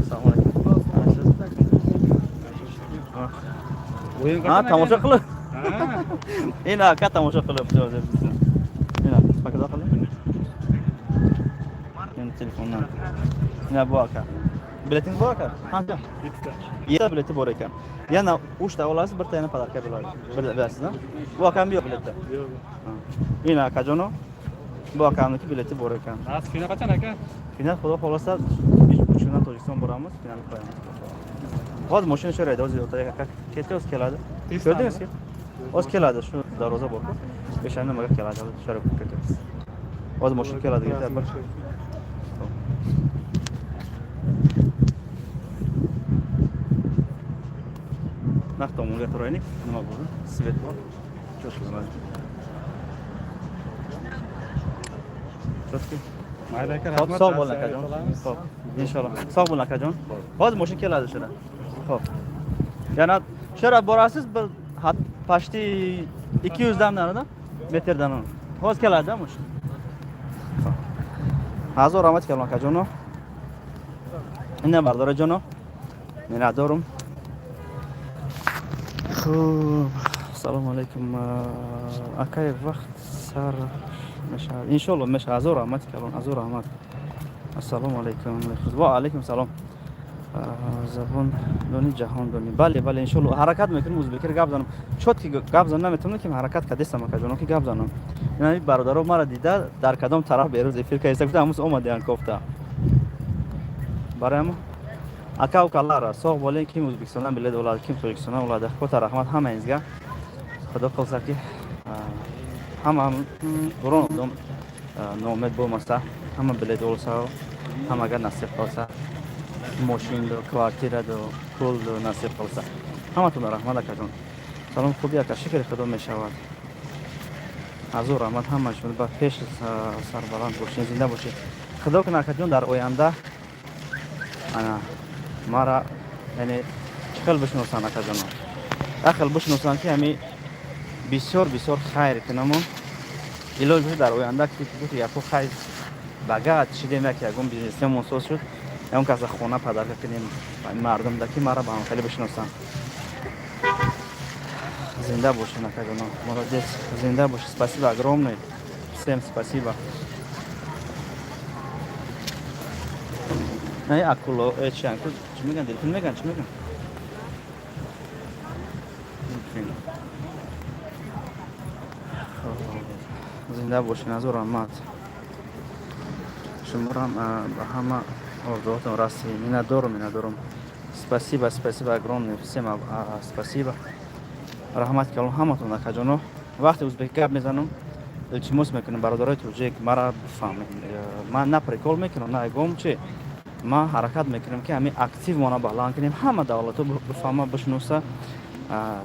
سلام علیکم تماشا قلب اینا که تماشا قلب اینا فکر داخل این تلفن نه اینا باکه بلیتین باکه همجا یه بلیت باریکه یا نه اوش داولاس برتای نه پدر که بلای بس نه باکه هم بیا بلیت اینا کجانو باکه هم که بلیت باریکه از فینا قطع نکن فینا خدا خلاص 20 تا تاجیکستان براموس فینال پایان Hozir mashina so'raydi, o'zi o'rtaga ketdi, o'zi keladi. Ko'rdingizmi? O'zi keladi, shu darvoza bor-ku. O'sha nimaga keladi, so'rab ketamiz. Hozir mashina keladi, ketadi. Naqd tomonga turaylik. Nima bo'ldi? Svet bor. Cho'chqizmadi. Cho'chqi. Mayli aka, Xo'p, sog' bo'ling akajon. Xo'p, inshaalloh. Sog' bo'ling akajon. Hozir mashina keladi shuna. Xo'p. Yana shura borasiz, bir pashti 200 dan narida, metrdan. Hozir keladi mashina. Hazır rahmat kelin akajono. Ina bardor jono. Minnatdorim. Xo'p. Assalomu alaykum. Akay vaqt sar inshaalloh mesh hazır rahmat kelin, hazır rahmat. Assalomu alaykum. Va alaykum salom. Zabon doni jahon doni. Bale inshaalloh harakat mekinam o'zbeklar gap zanam. Chotki gap zanam metamna kim harakat kadesam akajono ki gap zanam. یعنی برادرم مرا دیده در کدام طرف بیروز افیر که ایستگفته هموز اومدن گفته برای ما اکا و کلا سوق بالی کیم ازبکستان بلد اولاد کیم ترکستان اولاد خدا رحمت همه اینجا خدا خالصه که همه برون دوم نومد بو مستا همه بلد اولسا همه اگر نصیب خالصه ماشین دو کوارتیر دو پول دو نصیب خالصه همه تون رحمت کجون سلام خوبی اکا شکر خدا میشود Азур Ахмад ҳамашон ба пеш сарбаланд бошед, зинда бошед. Худо кунад акаҷон дар оянда ана мара яъне чӣ хел бишносан акаҷон. Як хел бишносан ки ҳами бисёр хайр кунам. Илоҷ бошад дар оянда ки яко хайр багат шидем як ягон бизнесмон соз шуд. Ягон каса хона падарка кунем мардум да ки мара ба ҳам хеле бишносан. Зинда боши накажано. Молодец. Зинда боши. Спасибо огромное. Всем спасибо. Ай акуло эчанку. Чмиган дельфин меган, чмиган. Зинда боши Назур Ахмад. Шумурам ҳама орзуотам расти. Миннатдорум. Спасибо огромное. Всем спасибо. Rahmat kelin hammatun akajono. Vaqti o'zbek gap mezanim. Iltimos mekinam barodaroy turjek mara bifahmim. Man na prikol mekinam na egomchi. Ma harakat mekinam ki hami aktiv mona balan kinim hamma davlatı bifahma bishnosa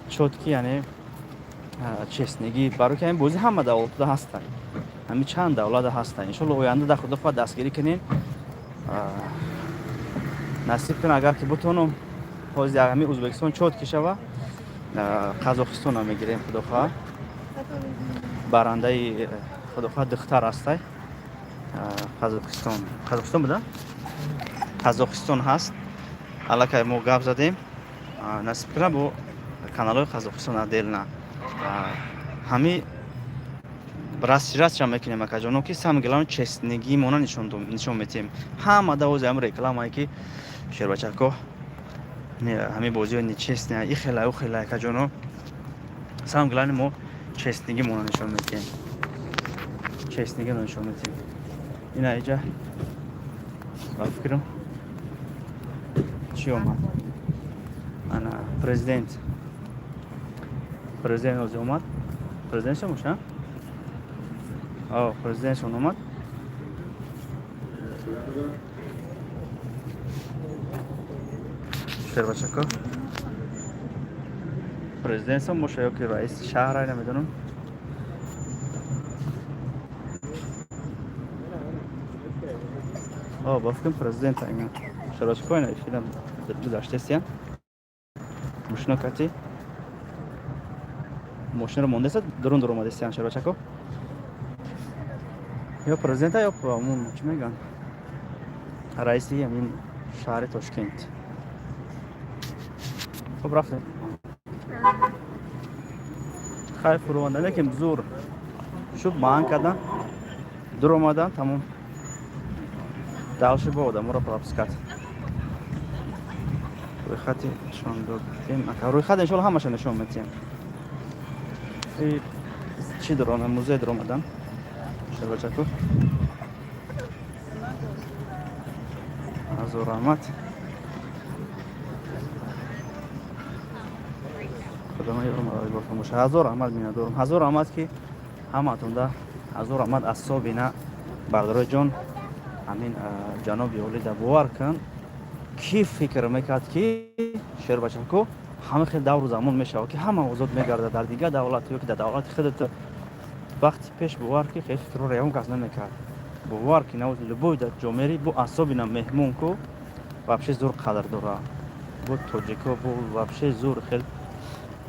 chotki ya'ni chestnigi baro ki bozi hamma davlatda hastay. Hami chand davlatda hastay. Inshaalloh oyanda da xudo xoh dastgiri kinin. Nasib kun agar ki butunum hozir hami O'zbekiston chotki shava Qozog'iston ham megirem xudo xoh. Baranday xudo xoh dixtar astay. Qozog'iston buda? Qozog'iston hast. Allakay mo gap zadim. Nasib qilsa bu kanaloy Qozog'iston adelna. Hami rascha mekinam akajono ki samgilan chestnigi mona nishon metim. Hamma da o'zi ham reklamay ki sherbachako همی بازی های چست نه ای خیلی کجانو سامگلانی ما چستنگی مون نشون میدیم چستنگی نشون میدیم این اینجا با فکرم چی اومد انا پرزیدنت از اومد پرزیدنت شموش ها پرزیدنت شون اومد Sherbachako. Prezident sam boshqa yoki rais shahar aylanmaydimi? Bafkim prezident aynan. Sherbachako aynan film dashtasyan. Mushno kati. Moshina mondesa durun omadesiyan Sherbachako. Yo prezident yo umum kim ekan? Raisi yamin shahri Toshkent. خب رفتیم خیلی فرونده لیکن زور شد بان کردن دور اومدن تمام دلش بوده مرا پراپس کرد روی خطی نشون دادیم روی خط انشالله همش نشون میدیم این چی درونه موزه در اومدن شربچکو از رحمت خدمه یارم برای گفتم باشه. هزار رحمت می‌دارم. هزار رحمت که همتون ده هزار رحمت از صبح اینا برادر جان همین جناب اولی ده باور کن کی فکر میکرد که شهر بچه کو همه خیلی دور زمان میشه که همه آزاد میگرده در دیگه دولتی که در دولت خودت وقتی پیش باور که خیلی فکر رو ریون کس نمیکرد باور که نوز لبوی در جامعه بو اصابی مهمون کو وابشه زور قدر داره بو توجیکو بو وابشه زور خیلی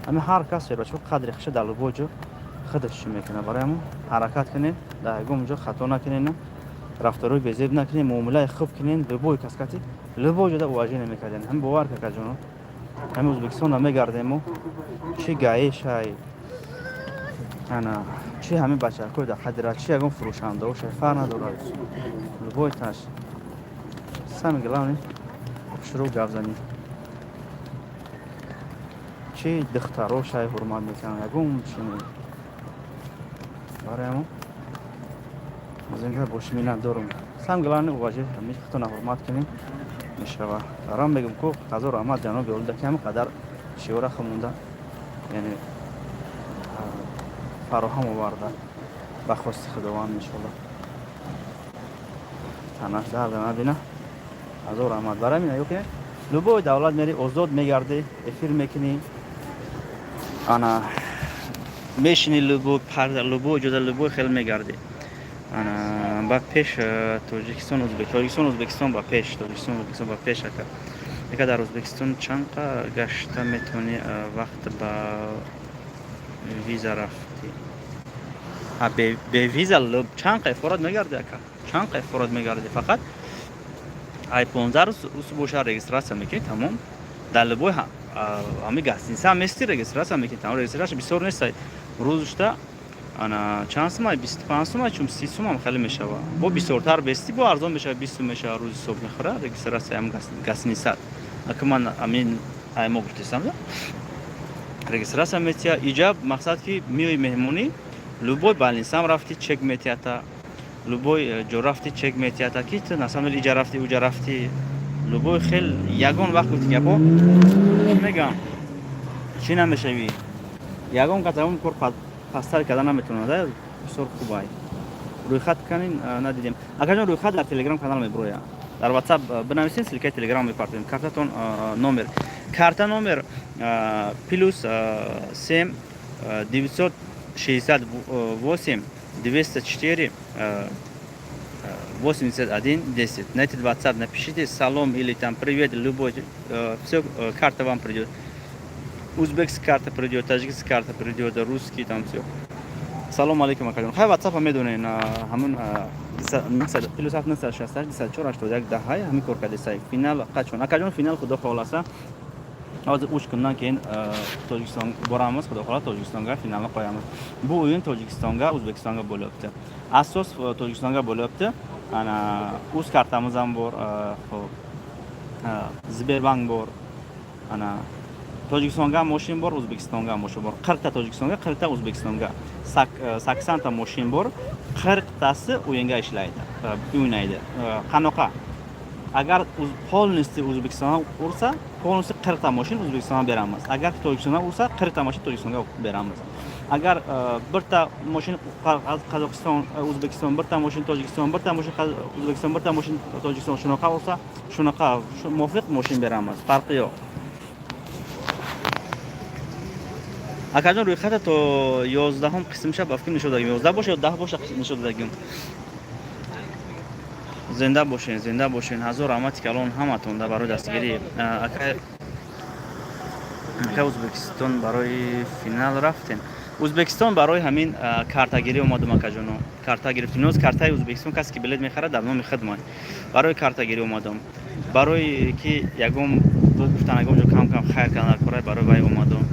همه هر کس شهر بچه قدر خشه در لبوی جو خودش میکنه برای همون حرکت کنین در اونجا خطا نکنین رفتاروی بزرگ نکنین معامله خوب کنین به بوی کسکتی لبوی جدا واژه نمیکردن هم باور که کجانو هم ازبکستان هم میگردیم و چی گایش های انا چی همین بچه کوی در خدرات چی اگه فروشنده و شفر نداره لبوی تاش سمی گلانی شروع گفزنی چی دخترو شای حرمت میکنن اگه چی برای همون از اینجا باش میلان دارم سم گلانه واژه همیشه خودتون حرمت کنین میشه آرام میگم کو قضا رحمت جناب ولده که هم قدر شیوره خمونده یعنی فراهم آورده بخواست خداوند ان شاء الله تناش در نبینه قضا رحمت برای میگم که لبوی دولت میری آزاد میگرده افیر میکنی انا میشینی لبوی پرده لبوی جدا لبوی خیلی میگرده انا با پیش تاجیکستان ازبکستان با پیش تاجیکستان با پیش اگر در ازبکستان چند گشته میتونی وقت با ویزا رفتی به ویزا چند فراد میگرده چند فراد میگرده فقط ای 15 روز باشه رجیستراسیون میکنی تمام در لبوی همی گاستینسا هم میستی رجیستراسیون میکنی تمام رجیستراسیون بسیار نیست روزشتا انا چند سوم 25 سوم چون 30 سوم خیلی میشه با بسیارتر بستی با ارزان میشه 20 میشه روز صبح میخوره رجیستراسیون هم گاس نیست اگه من امین ایمو گفتم رجیستراسیون میتیا ایجاب مقصد که میوی مهمونی لبوی بالینسام رفتی چک میتیاتا لبوی جو رفتی چک میتیاتا کی تو نسامل ایجا رفتی اوجا رفتی لبوی خیل یگون وقت گفتی گپو میگم چی نمیشوی یگون قطعا کور پاستر کردن نمیتونه ده بسیار خوبه روی خط کنین ندیدیم اگر روی خط در تلگرام کانال میبرویا در واتساپ بنویسین سلکه تلگرام میپرتیم کارتتون نمبر کارتا نمبر پلوس سیم 968 204 81 10 на этот WhatsApp напишите салом или там привет любой все карта вам придет узбекская карта придет таджикская карта придет русский там все салом алейкум академ хай WhatsApp میدونین همون پلوس 968 24 81 10 های همین کار کرده سای فینال قچون академ فینال خدا خالصا از اوش کنن که این تاجیکستان برامز خدا خالص تاجیکستانگا فینال قایمه bu oyun Tojikistonga O'zbekistonga bo'libdi asos Tojikistonga bo'libdi ana o'z kartamiz ham bor xo'p Sberbank bor ana Tojikistonga moshin bor O'zbekistonga moshin bor 40 ta Tojikistonga 40 ta O'zbekistonga 80 ta moshin bor 40 tasi o'yinga ishlaydi o'ynaydi qanaqa agar polnosti O'zbekistonga ursa polnosti 40 ta moshin O'zbekistonga beramiz agar Tojikistonga ursa 40 ta moshin Tojikistonga beramiz agar bir ta moshin Qozog'iston O'zbekiston bir ta moshin Tojikiston bir ta moshin O'zbekiston bir ta moshin Tojikiston shunaqa ursa shunaqa muvofiq moshin beramiz farqi yo'q академ روی خط تا 11 قسم شب افکن نشود دادیم 11 باشه یا 10 باشه قسم نشود دادیم زنده باشین هزار رحمت که الان همتون در برای دستگیری اکا ازبکستان برای فینال رفتین ازبکستان برای همین کارتگیری اومدم اکا جانو کارت گرفتیم از کارتای ازبکستان کسی که بلیط میخره در نام خدمت برای کارتگیری اومدم برای که یگم گفتن یگم جو کم خیر کردن کارای برای وای اومدم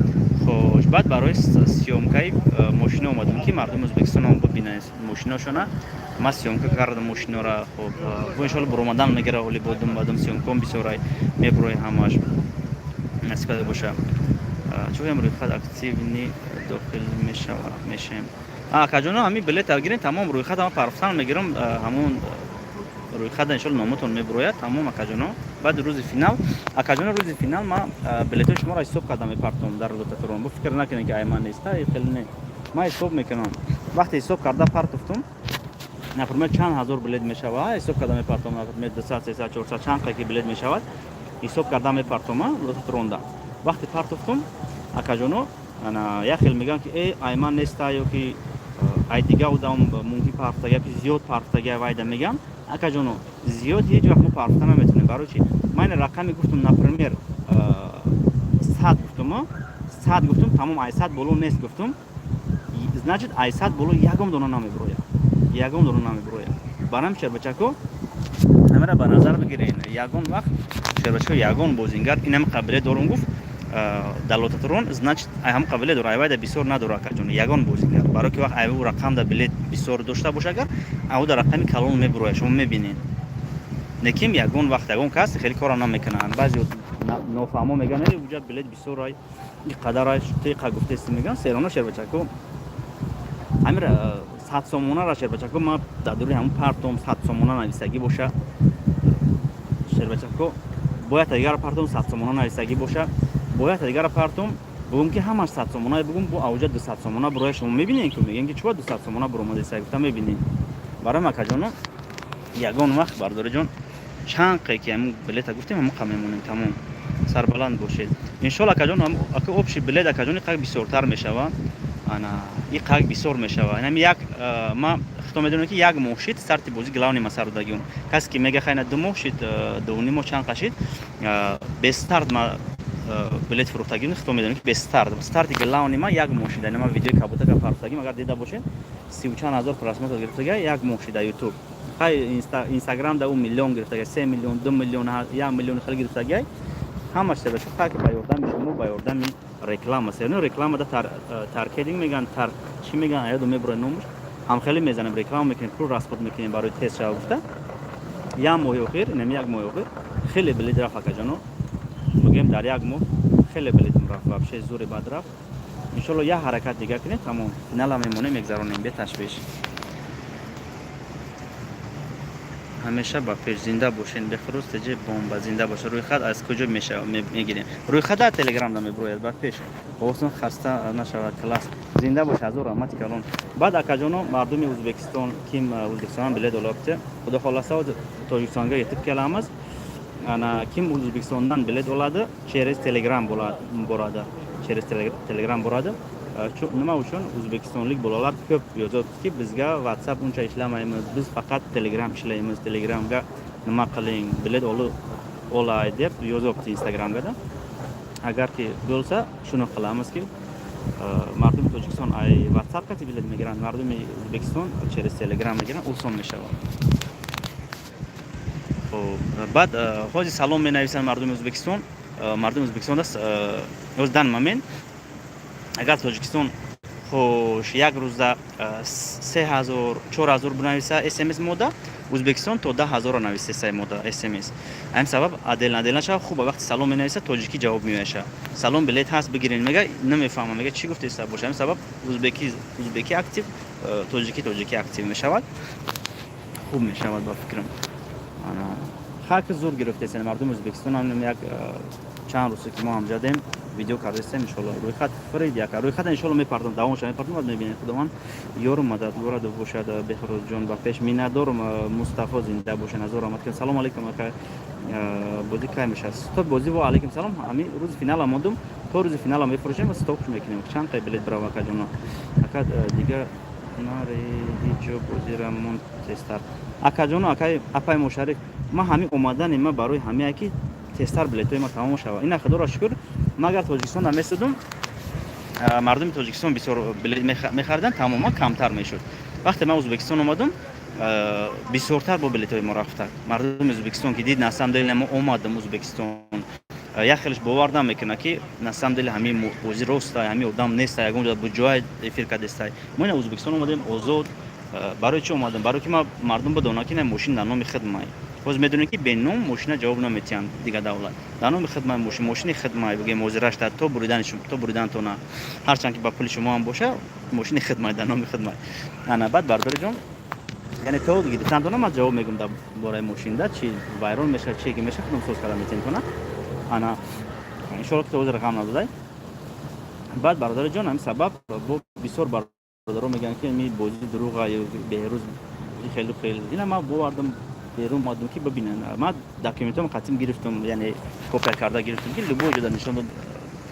خوش بعد برای سیومکای ماشین اومدم که مردم ازبکستان هم ببینن ماشیناشونه ما سیومکا کردم ماشینا را خب ان شاء الله برمضان میگیره ولی بودم بعدم سیومکام بسیارای میبروی همش نسبت باشه چون امروز خود اکتیو نی داخل میشیم کجانا همین بلیط گیرین تمام روی خط هم پرفتن میگیرم همون روی خط ان شاء الله نامتون میبروید تمام کجانا بعد روز فینال اکاجون روز فینال ما بلیت شما را حساب کردم میپرتم در لوتاترون. فکر نکنید که ایمان نیست، خیلی نه. ما حساب میکنم. وقتی حساب کرده پرتفتم نفرمه چند هزار بلیت میشود، حساب کردم میپرتم نفرمه 200 300 400 چند که بلیت میشود حساب کردم میپرتم لوتاترون دا. وقتی پرتفتم اکاجونو انا یا خیلی میگن که ای ایمان نیست یا که ای دیگه بودم ممکن پرتا یا که زیاد پرتا یا وایده میگم اکاجونو زیاد هیچ وقت ما پرتا نمیتونیم. برای چی؟ من رقمی گفتم نفرمیر 100 گفتم 100 گفتم تمام ای 100 بولو نیست گفتم значит ای 100 بولو یگم دونه نمیبروه یگم دونه نمیبروه. برام شر بچکو همرا به نظر بگیرین یگم وقت شر بچکو یگم بازینگر اینم قبله دارم گفت دلوتاترون значит هم قبله داره ایواد بسیار نداره اکاجون یگان بازینگر. برای که وقت ایو رقم دا بلیت بسیار داشته باشه اگر او در رقمی کلون میبروه شما میبینین. نکیم یگان وقت یگان کس خیلی کارا نمیکنن. بعضی نفهمو میگن ای وجود بلیت بسیار رای این قدر رای دقیقه گفته است میگن سرانو شر بچکو امیر 100 سومونه را شر بچکو ما دادوری همون پرتم 100 سومونه نویسگی باشه شر بچکو باید دیگر پرتم 100 سومونه نویسگی باشه باید دیگر پرتم بگم که همش 100 سومونه بگم با اوج 200 سومونه برای شما میبینین که میگن که چرا 200 سومونه برام نویسگی گفتم میبینین. برای ما کجانو یگان وقت بردار جون چند که هم بلیت گفتیم هم میمونیم تمام سربلند باشید ان شاء الله کجان هم اگه اوبش بلیت کجان قگ بسیارتر میشه انا این قگ بسیار میشه یعنی یک ما خودم میدونم که یک موشید استارت بازی گلاونی مسار دادیم کسی که میگه خیلی دو موشید دو نیم چند قشید به استارت ما بلیت فروختگی خودم میدونم که به استارت گلاونی ما یک موشید یعنی ما ویدیو کابوتا که فرستگیم اگر دیده باشین 34000 پراسمت گرفته یک موشید یوتیوب خیلی اینستاگرام دا 1 میلیون گرفته 3 میلیون 2 میلیون 1 میلیون خیلی گرفته همش سبب شد که بایوردم شما بایوردم رکلام است. یعنی رکلام دا تارکتینگ میگن چی میگن یادم میبره نمش هم خیلی میزنم رکلام میکنیم پرو راسپورت میکنیم برای تست شو گفته یا ماه اخیر اینم یک ماه اخیر خیلی بلیط رفت کجانو میگم در یک ماه خیلی بلیط رفت بشه زور بعد رفت ان شاء الله یه حرکت دیگه کنیم تمام فینال میمونه میگذرونیم به تشویش. همیشه با پیش زنده باشین بخروز تجه بمب زنده باشه. روی خط از کجا میگیریم روی خط تلگرام نمی بروید بعد پیش واسه خسته نشود کلاس زنده باشه از رحمت کلون. بعد اکاجونو مردم ازبکستان کیم ازبکستان بلد ولابته خدا خلاصه تاجیکستانگا یتیب کلامز انا کیم ازبکستاندان بلد ولاده через تلگرام براده через تلگرام براده nima uchun o'zbekistonlik bolalar ko'p yozibdiki bizga WhatsApp uncha ishlamaymiz biz faqat Telegram ishlaymiz Telegramga nima qiling bilet olay deb yozibdi Instagramda. agarki bo'lsa shuni qilamizki mardum Tojikiston ay WhatsAppga bilet migrant mardum O'zbekiston через Telegram migrant oson mishavad. بعد hozir salom menavisan mardum O'zbekistonda o'zdan moment اگر تاجیکستان خوش یک روزه 3000 4000 بنویسه SMS مودا ازبکستان تا 10000 نویسه سه مودا SMS هم سبب عدل ندل نشه خوبه وقتی سلام مینویسه تاجیکی جواب میشه سلام بلیت هست بگیرین میگه نمیفهمم میگه چی گفتی است باشه هم سبب ازبکی اکتیو تاجیکی اکتیو میشود خوب میشود با فکرم انا خاک زور گرفته است مردم ازبکستان هم یک چند روزه که ما هم جدیم ویدیو کردیم ان شاء الله روی خط فرید یک روی خط ان شاء الله میپردم دوامش میپردم بعد میبینید خودمان یارو مددگار دو باشد بهروز جان و پیش میندارم مصطفی زنده باشه نظر آمد که سلام علیکم اخی بازی کی میشه تو بازی و علیکم سلام همین روز فینال آمدم تو روز فینال میفروشیم و استاپ میکنیم چند تا بلیت برای اکا جون اکا دیگه ناری هیچ بازی را مون تستر اکا جون اکای اپای مشارک ما همین اومدن ما برای همه اکی تستر بلیت ما تمام شد این خدا را شکر مگر تاجیکستان هم میستم مردم تاجیکستان بسیار بلیت میخریدن تماما کمتر میشد. وقتی من ازبکستان اومدم بسیارتر با بلیت های ما رفت مردم ازبکستان که دید نسام دل ما اومدم ازبکستان یا خیلیش باور نمیکنه که نسام دل همین بازی راست همین آدم نیست یگون با جای فرقه دست ما این ازبکستان اومدیم آزاد برای چی اومدم برای که ما مردم بدونن که ماشین در نام خدمت باز میدونی که به نام ماشین جواب نمیتین دیگه دولت در نام خدمت ماشین خدمت بگه موزرش تا تو بریدن تو نه هرچند که با پول شما هم باشه ماشین خدمت در نام خدمت انا بعد بردار جون یعنی تو دیگه چند تا من جواب میگم در برای ماشین دا چی وایرال میشه چی که میشه خودم سوز کردم میتونم تو نه انا ان شاء الله تو رقم ندادی بعد برادر جان هم سبب با بسیار برادرها میگن که می بازی دروغه یا بهروز خیلی اینا ما بردم بیرون مادم که ببینن ما داکیومنتم قطعی گرفتم یعنی کپی کرده گرفتم که لبو جدا نشون داد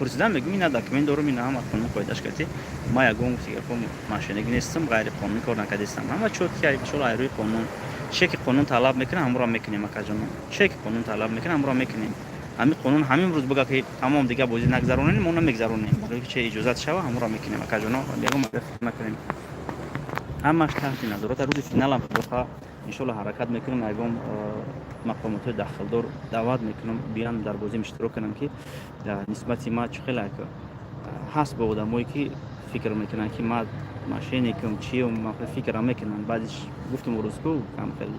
پرسیدم میگم اینا داکیومنت دارم اینا هم خودم پیداش کردی ما یگون سیگارم ماشینی نیستم غیر قانونی کار نکردم اما چوت که شغل ایروی قانون چک قانون طلب میکنه همراه میکنیم مکجون چک قانون طلب میکنه همراه میکنیم همین قانون همین روز بگه که تمام دیگه بازی نگذرونیم ما نمیگذرونیم برای چه اجازه شوه همراه میکنیم مکجون میگم نکنیم اما تحت نظارت روز فینال هم بخواه انشالله حرکت میکنم اگم مقامات داخل دار دعوت میکنم بیان در بازی اشتراک کنن که نسبت ما چخیل هست به آدمایی که فکر میکنن که ما ماشینی کم چی و ما فکر میکنن بعدش گفتم روز کو کم خیلی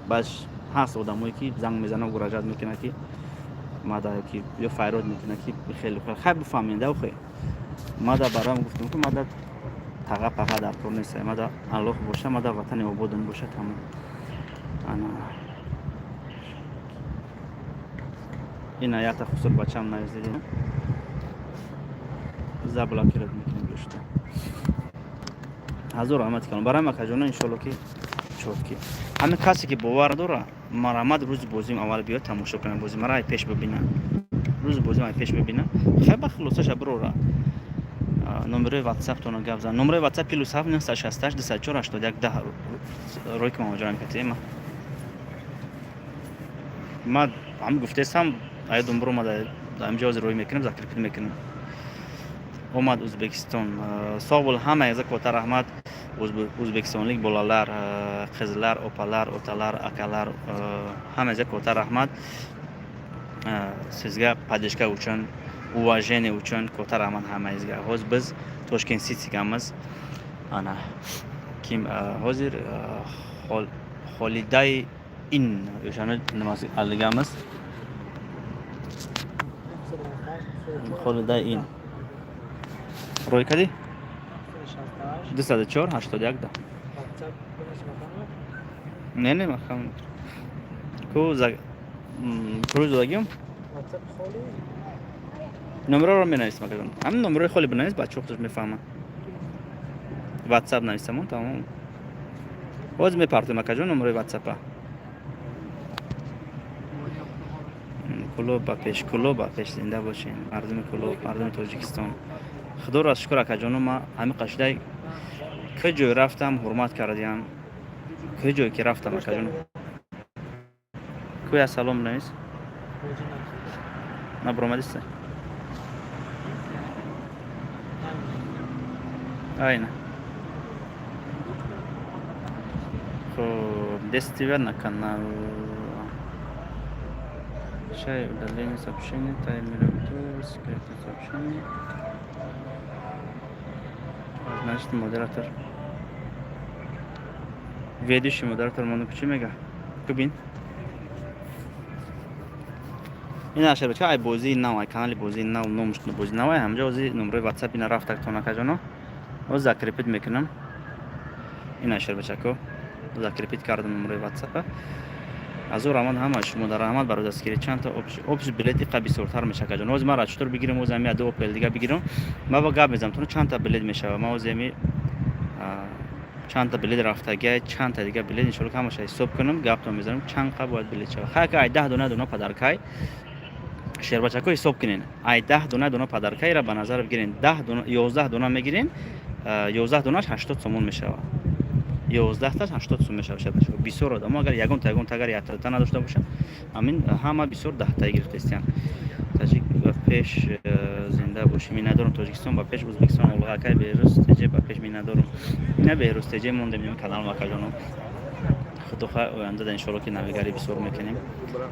بعدش هست آدمایی که زنگ میزنن و مراجعت میکنن که ما دا که یا فایراد میکنن که خیلی خوب بفهمین خیلی ما دا برام گفتم که ما دا تاقا پاقا در کار نیست ما دا الله باشه ما دا وطن آبادم باشه تمام انا این آیات خصوص بچه‌م نایزدیم زبلا کرد میکنیم بیشتر حضور رحمت کنم برای مکجونه انشالله که چوکی همه کسی که باور داره مرامت روز بازیم اول بیاد تماشا کنه بازی مرا پیش ببینه روز بازی ما پیش ببینه خیلی خلاصش برو را نمره واتساپ تون گفت زن نمره واتساپ پلوس 7 968 24 81 10 روی که ما ماجرا میکنیم ما هم گفتم ای دنبرو ما در امجاز روی میکنیم ذکر میکنیم اومد ازبکستان سوال همه از کوتاه رحمت ازبکستانlik bolalar qizlar opalar otalar akalar hamma ko'tar rahmat sizga podдержка uchun уважение uchun ko'tar rahmat hammangizga hozir biz Toshkent City'gamiz ana kim hozir Holiday Inn o'shani nimasi alligamiz Holiday Inn روی 204 81 ده نه مخم کو کروز داگیم نمره رو می‌نویسم مگه هم نمره خالی بنویس بچه‌ها خودش میفهمن واتساپ نویسم تمام باز میپرتم مگه نمره واتساپ کلو با پیش زنده باشین مردم کلو مردم تاجیکستان خدا را شکر اکجانو ما همه قشدای که جای رفتم حرمت کردیم که جایی که رفتم اکجانو کوی سلام نیست نه برامدیسته اینه خب دستی ور نکنه شای удаление сообщений таймер скрытое сообщение значит модератор ведущий модератор منو چی میگه ببین این اشاره بچه ای بازی نو ای کانال بازی نو نمش بازی نو همجا از نمره واتساپ اینا رفت تا نکجانا و ذکر پیت میکنم این اشاره بچه کو ذکر پیت کردم نمره واتساپ از اون رمان همه شما در رحمت برای دستگیری چند تا اپش بلیت قبی سورتر میشه که جان ما را چطور بگیریم از همین دو اپل دیگه بگیرم ما با گاب میزنم تو چند تا بلیت میشه ما از همین چند تا بلیت رفتگی چند تا دیگه بلیت ان شاء الله همش حساب کنم گاب تو میزنم چند قبل باید بلیت شه خاک 10 دونه پدرکای شیر بچه کو حساب کنین 10 دونه پدرکای را به نظر بگیرین 10 دونه 11 دونه میگیرین 11 دونهش 80 تومان میشه 11 تا 80 سوم میشه بسیار آدم اگر یگان تا اگر یا تا نداشته باشه همین همه بسیار 10 تا گرفته استن تاجیک با پیش زنده باشیم می ندارم تاجیکستان با پیش ازبکستان اولگا کای بیروس تجه با پیش می ندارم نه بیروس تجه مونده میام کانال ما کجانو خدا خیر آینده ان شاء الله که نویگری بسیار میکنیم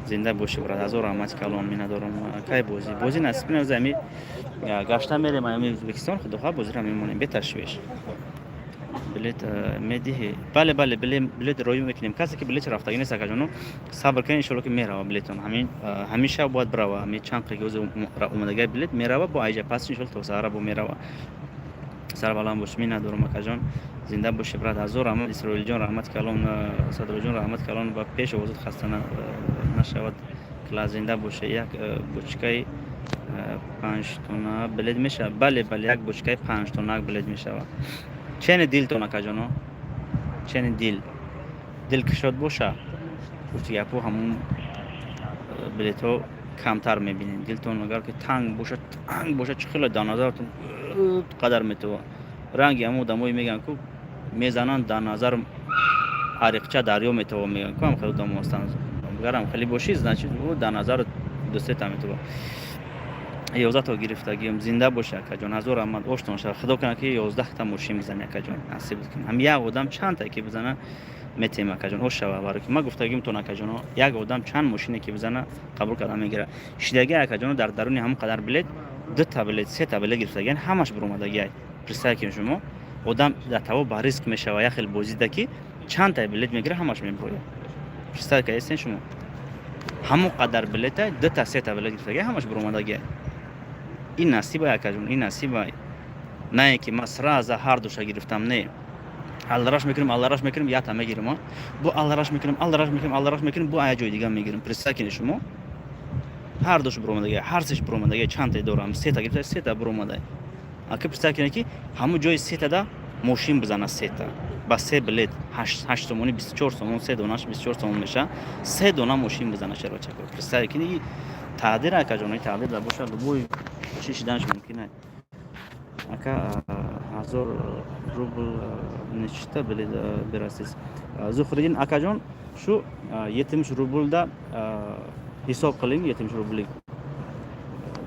زنده باشی برات از رحمت کلام می ندارم کای بازی نصیب نه زمین گشتم میرم میام ازبکستان خدا خیر بازی را میمونیم به تشویش بلیت میدی بله بلیت روی میکنیم کسی که بلیت رفتگی نیست کجانو صبر کنین ان شاء الله که میره بلیتون همین همیشه باید برای همین چند قیوز اومدگی بلیت میره با ایجا پس ان شاء الله تو سهار با میره سر بلند باش می ندارم اکجان زنده باشه برات هزار رحمت اسرائیل جان رحمت کلام صدر جان رحمت کلام و پیش وزد خسته نشود کلا زنده باشه یک بچکای 5 تونه بلد میشه بله یک بچکای 5 تونه بلد میشه چین دیل تونه کجانا چین دیل کشاد باشه گفتی گپو همون بلیتو کمتر میبینین دلتون اگر که تنگ باشه چه خیلی دانازارتون قدر میتو رنگی همو دموی میگن که میزنن دانازار عریقچه دریا میتو میگن که هم خیلی دم هستن گرم خیلی باشی значит او دانازار دوسته تا میتو یوزده تا گرفتگیم زنده باشه که جان هزار رحمت اوشتون شه خدا کنه که 11 تا موشی میزنه که جان نصیب کنه هم یک آدم چند تا که بزنه میتیم که جان اوش شوا برای که ما گفتگیم تو که جان یک آدم چند ماشینی که بزنه قبول کردم میگیره شیدگی که جان در درون هم قدر بلد 2 تا بلد 3 تا بلد گرفتگی همش برومدگی پرسای که شما آدم در تو با ریسک میشه و یا خیلی بازیده که چند تا بلد میگیره همش میبره پرسای که هستین شما همون قدر بلد 2 تا 3 تا بلد گرفتگی همش برومدگی این نصیبه که جان این نصیبه نه که مسرا از هر دوش گرفتم نه الله راش میکنیم یا تا میگیریم بو الله راش میکنیم بو جای دیگه میگیریم پرسکین شما هر دوش برومدگی هر سش برومدگی چند تا دورم 3 تا گرفته 3 تا برومدگی اگه پرسکین که همون جای 3 تا دا موشین بزنه 3 تا با 3 بلد 8 تومانی 24 تومون 3 دوناش 24 تومون میشه 3 دونا موشین بزنه چرا چه پرسکین تعدیل که جونی تعدیل باشه بو چیش دانش ممکنه اکا 1000 روبل نشته بلد براسیز زخرین اکا جون شو 70 روبل دا حساب قلیم 70 روبلی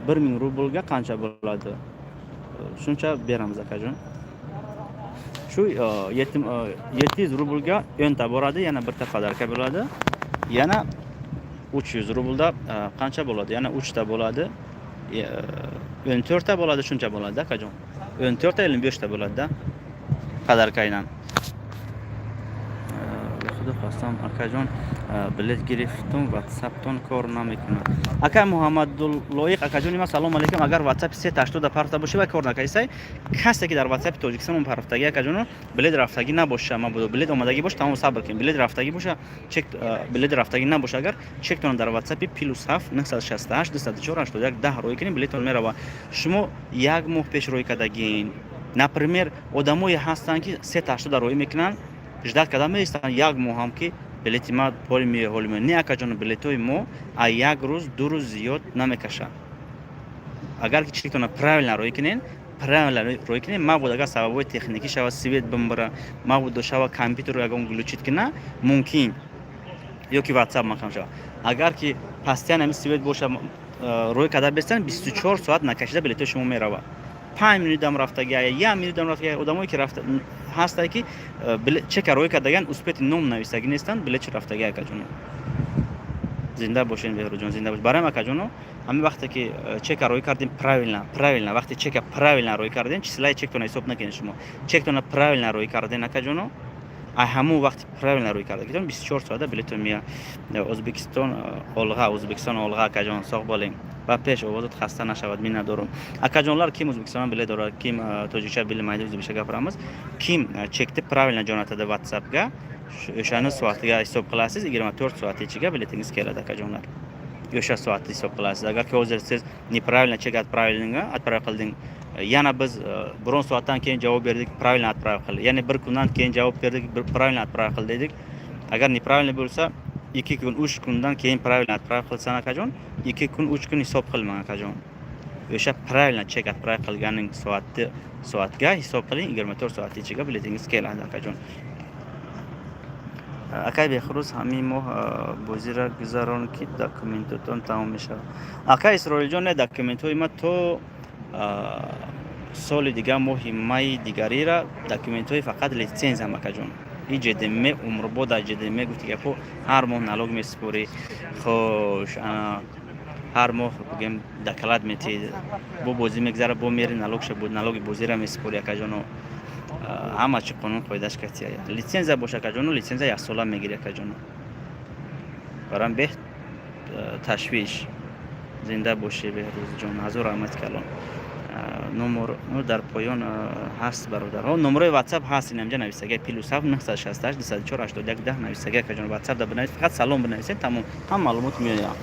1000 روبلga qancha bo'ladi shuncha beramiz aka jon shu 700 rublga 10 ta boradi yana bir ta qadarka bo'ladi yana 300 rublda qancha bo'ladi yana 3 ta bo'ladi 14 ta bo'ladi shuncha bo'ladi aka jon 14 ta 25 ta bo'ladi qadarkaydan xudo qasam aka jon bilet گرفتم واتساپتون کار نمیکنه اکا محمداللایق اکا جون سلام علیکم اگر واتساپ 380 پرفته باشه و کار نکنه کسی که در واتساپ تاجیکستان اون پرفتگی اکا جون بلیت رفتگی نباشه ما بود بلیت اومدگی باشه تمام صبر کنیم بلیت رفتگی باشه چک بلیت رفتگی نباشه اگر چک تون در واتساپ +7 968 204 81 10 روی کنیم بلیتون میره شما یک ماه پیش روی کردگین например آدمایی هستن که 380 روی میکنن 18 قدم میستن یک ماه هم که بلیت ما پول می‌هولیم نه اکا جان بلیتوی ما یک روز 2 روز زیاد نمیکشه اگر که چیکتون правильно روی کنین ما بود اگر سبب تکنیکی شوا سویت بمبره ما بود شوا کامپیوتر رو اگه گلوچیت کنه ممکن یا که واتساپ مخم شوا اگر که پستیان همی سویت باشه روی کده بستن 24 ساعت نکشیده بلیتو شما میره 5 minut دم رفتگی یا 1 minut دم رفتگی آدمایی که رفته هسته که چک روی کردگان اسپت نام نویسگی نیستن بلیت رفتگی اکا جونو زنده باشین بهرو جون زنده باش برای اکا جونو همین وقتی که چک روی کردیم правильно وقتی چک правильно روی کردین چیزای چک تو حساب نکنین شما چک تو правильно روی کردین اکا جونو همون وقتی правильно روی کردین 24 ساعت بلیت میاد ازبکستان olg'a اکا جون ساق بالین و پیش آوازت خسته نشود می ندارم اکا جانلار کیم ازبکستان بله داره کیم توجیشه بله مایده ازبکشه گفرامز کیم چکت правильно جاناته ده واتساپ گا شانه ساعتگا حساب قلاسیز 24 ساعتی چیگا بله تنگس کلا ده اکا جانلار یا 6 ساعتی حساب قلاسیز اگر که اوزر سیز نی правильно چکات правильно اتپرای قلدین یعنی بز برون ساعتان که جواب بردیک правильно اتپرای قل یعنی بر کنان که جواب بردیک правильно اتپرای قل دیدیک اگر نی правильно بولسا 2 kun 3 kundan keyin правильно отправ qilsan akajon 2 kun 3 kun hisob qilmang akajon o'sha правильно chek отправ qilganing soatga hisob qiling 24 soat ichiga biletingiz keladi akajon akay bexuruz hamin moh bo'zi ra guzaron ki dokumentotun tamom mishad akay isroiljon ne dokumentoy ma to soли diga mohi mai digari ra dokumentoy faqat litsenzam akajon جدمه عمر بود جدمه گفتی که خو هر ماه نالوگ میسپوری خوش انا هر ماه بگم دکلات میتی بو بوزی میگذره بو میری نالوگ شه بود نالوگ بوزی را میسپوری که جانو همه چی قانون قاعدهش کتی لیسنس باشه که جانو لیسنس 1 سال میگیره که جانو برام به تشویش زنده باشه به روز جان هزار رحمت کلام номер дар поён ҳаст бародарҳо. Номерои WhatsApp ҳаст, инамҷа нависага +7 968 204 81 10 нависага каҷон WhatsApp да бинависед, фақат салом бинависед, тамом ҳам маълумот меояд.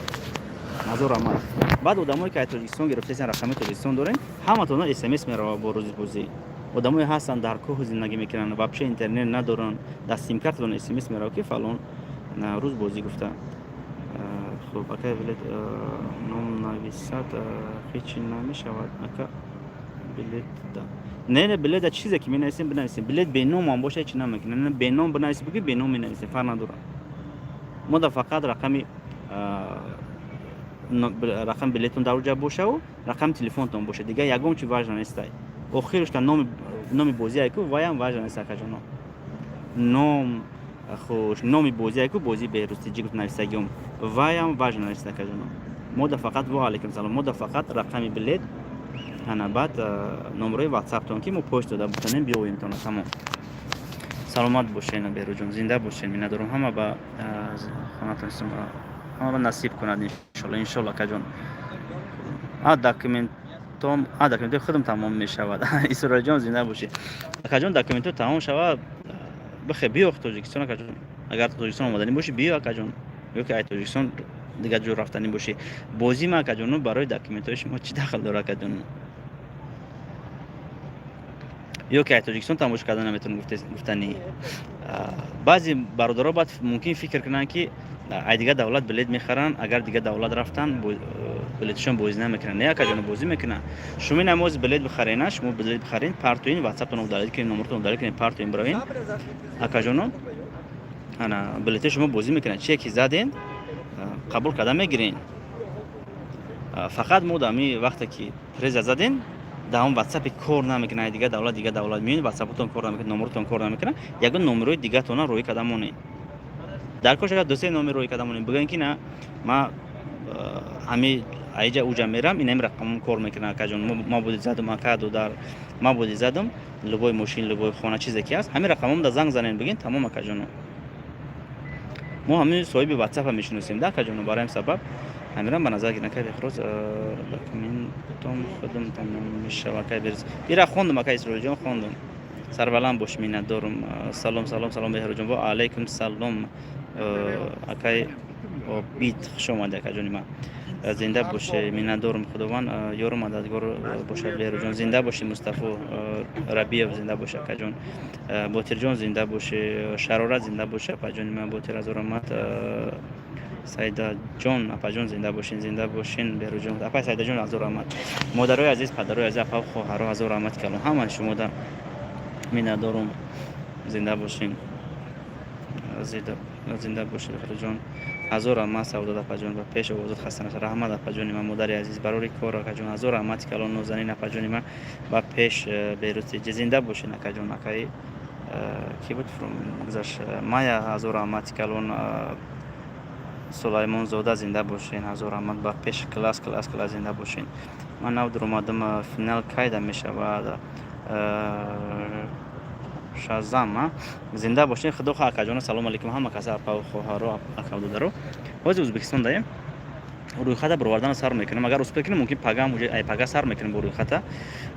Назор Амад. Баъд одамое ки аз Тоҷикистон гирифтаистан, рақами Тоҷикистон дорем, ҳаматона SMS мерава бо рӯзи бозӣ. Одамое ҳастанд дар кӯҳ зиндагӣ мекунанд, вообще интернет надоранд, дар сим-картатон SMS мерава ки фалон рӯз бозӣ гуфта. Хуб, ака билет ном нависад ҳечи намешавад. Ака билет да. Не, билет да чизе ки менависем бинависем. Билет беном ҳам боша ҳечи намекунем. Беном бинависем, буги беном менависем, фарқ надорад. Мо да фақат рақами рақам билетон дар ҷа бошаву рақами телефонтон боша. Дига ягон чи важна нестай. Охирушта номи бозие ку ваям важна неста кажоно. Ном خوش نامی بازی کو بازی بهروستی جیگوت نویسگیم وایم واژن نویسته کردم مودا فقط و علیکم سلام مودا فقط رقم بلیت انا بعد نمره واتساپ تون که مو پست داده بتونیم بیایم تون تمام سلامت باشین بهرو جون زنده باشین من ندارم همه با خانتون سم همه با نصیب کند ان شاء الله کجون داکیومنت خودم تمام میشود اسرائیل جان زنده باشی کجون داکیومنت تمام شود بخیر بیو توجیکستان کجون اگر توجیکستان اومدنی باشی بیو کجون یا که ای توجیکستان دیگه جور رفتنی باشی بازی ما کجون برای داکیومنت‌های شما چی دخل داره کجون یا که ای توجیکستان تماش کردن نمیتونم گفتنی بعضی برادرها بعد ممکن فکر کنن که ای دیگه دولت بلیت میخرن اگر دیگه دولت رفتن بلیتشون بازی نمیکنن نه کجون بازی میکنن شما نماز بلیت بخرین شما بلیت بخرین پارتوین واتساپ تون دارید که نمبرتون دارید که پارتوین براین اکاجونو انا بلیت شما بازی میکنن چکی زدین قبول کرده میگیرین فقط مودامی وقتی که پریز زدین دام واتساپ کار نمیکنه دیگه دولت میون واتساپتون کار نمیکنه نمبرتون کار نمیکنه یگان نمبرای دیگه تون روی کدامونی در کاش اگر دو سه نمبر روی کدامونی بگن که نه ما همی ایجا اوجا میرم اینم رقم کار میکنه کجون ما بود زدم اکادو در ما بود زدم لبوی ماشین لبوی خانه چیزی که هست همین رقمم در زنگ زنین بگین تمام کجونو ما همین صاحب واتساپ میشناسیم در کجونو برایم سبب همیرم به نظر گیرن که بخروز داکیومنتم خودم تمام میشه و که برز بیرا خوندم اکای اسرائیل جان خوندم سربلند باش مینت دارم سلام بهرو جان و علیکم سلام اکای بیت شما در کجونی ما زنده باشه مینت دارم خداوند یارو مددگار باشه بهرو جان زنده باشه مصطفی ربیع زنده باشه کجون بوتر جان زنده باشه شرارت زنده باشه کجونی ما بوتر از رحمت سایدا جان اپا جان زنده باشین بهرو جان اپا سایدا جان از رحمت مادرای عزیز پدرای عزیز اپا خواهرای از رحمت کلام همه شما در مینت دارم زنده باشین زنده باشید بهرو جان هزار رحمت سعادت اپا جان و پیش وجود خستانه رحمت اپا جان ما مادر عزیز برای کار اپا جان هزار رحمت کلام نازنین اپا جان ما و پیش بیروتی زنده باشین اپا جان اکای کی بود گذشت مایا هزار رحمت کلام سلیمان زاده زنده باشین هزار رحمت با پیش کلاس زنده باشین من نو در اومدم فینال کایده میشه و شازام زنده باشین خدا خو اکاجان سلام علیکم همه کسا اپا خواهرا اکاودو درو باز ازبکستان دایم روی خط بروردن سر میکنم اگر ازبکی ممکن پاگام ای پاگا سر میکنم روی خط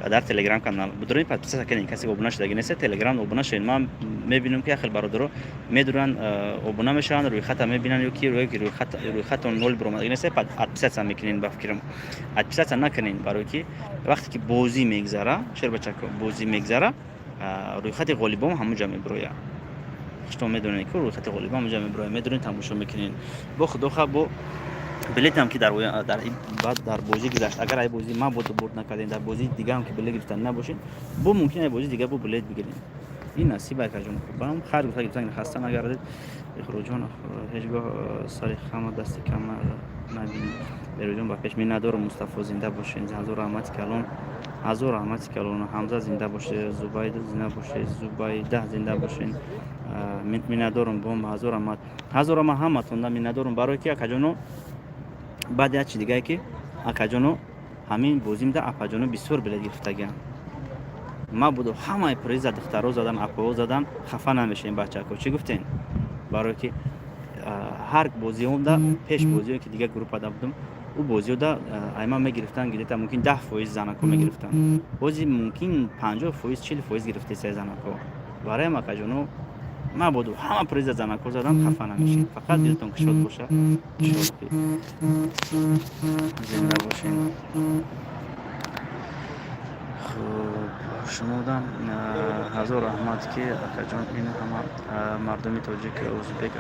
در تلگرام کانال بدون پس کنین کسی اوبنا شده گنسه تلگرام اوبنا شین ما میبینم که خیلی برادرو میدونن اوبنا میشن روی خط میبینن یکی روی خط اون نول برام گنسه بعد ادپس میکنین با فکرم ادپس نکنین برای که وقتی که بازی میگذره شر بچا بازی میگذره روی خط غالیبام همون جمع برویا شما میدونید که روی خط غالیبام جمع برویا میدونید تماشا میکنین با خدا خب بلیت هم که در بعد در بازی گذشت اگر ای بازی ما برد نکردین در بازی دیگه هم که بلیت گرفتن نباشین بو ممکنه ای بازی دیگه بو بلیت بگیرین این نصیب که جون برام خیر گفتن خسته نگردید خروجان هیچگاه سال خام دست کم نبینید بروجون با پیش می ندارم مصطفی زنده باشین هزار رحمت کلون حمزه زنده باشه زبید زنده باشه زبیده زنده باشین می ندارم بوم هزار رحمت همتون می ندارم برای که کجانو بعد یا چی دیگه که اکاجانو همین بازیم ده اپاجانو بسیار بلیت گرفتگیان ما بودو همه پریز دخترها زدم اپاها زدم خفه نمیشه این بچه ها چی گفتین برای که هر بازی هم ده پیش بازی که دیگه گروپ آده بودم او بازیودا ایما میگرفتن گیتا ممکن 10% زنکو میگرفتن بازی ممکن 50% 40% گرفته سه زنکو برای ما کجونو ما بودو همه پریز زنکو زدم خفه نمیشین فقط دلتون که شد باشه شد که زنده باشین خب شمودم حضور رحمت که اکجان این همه مردمی توجیک ازبک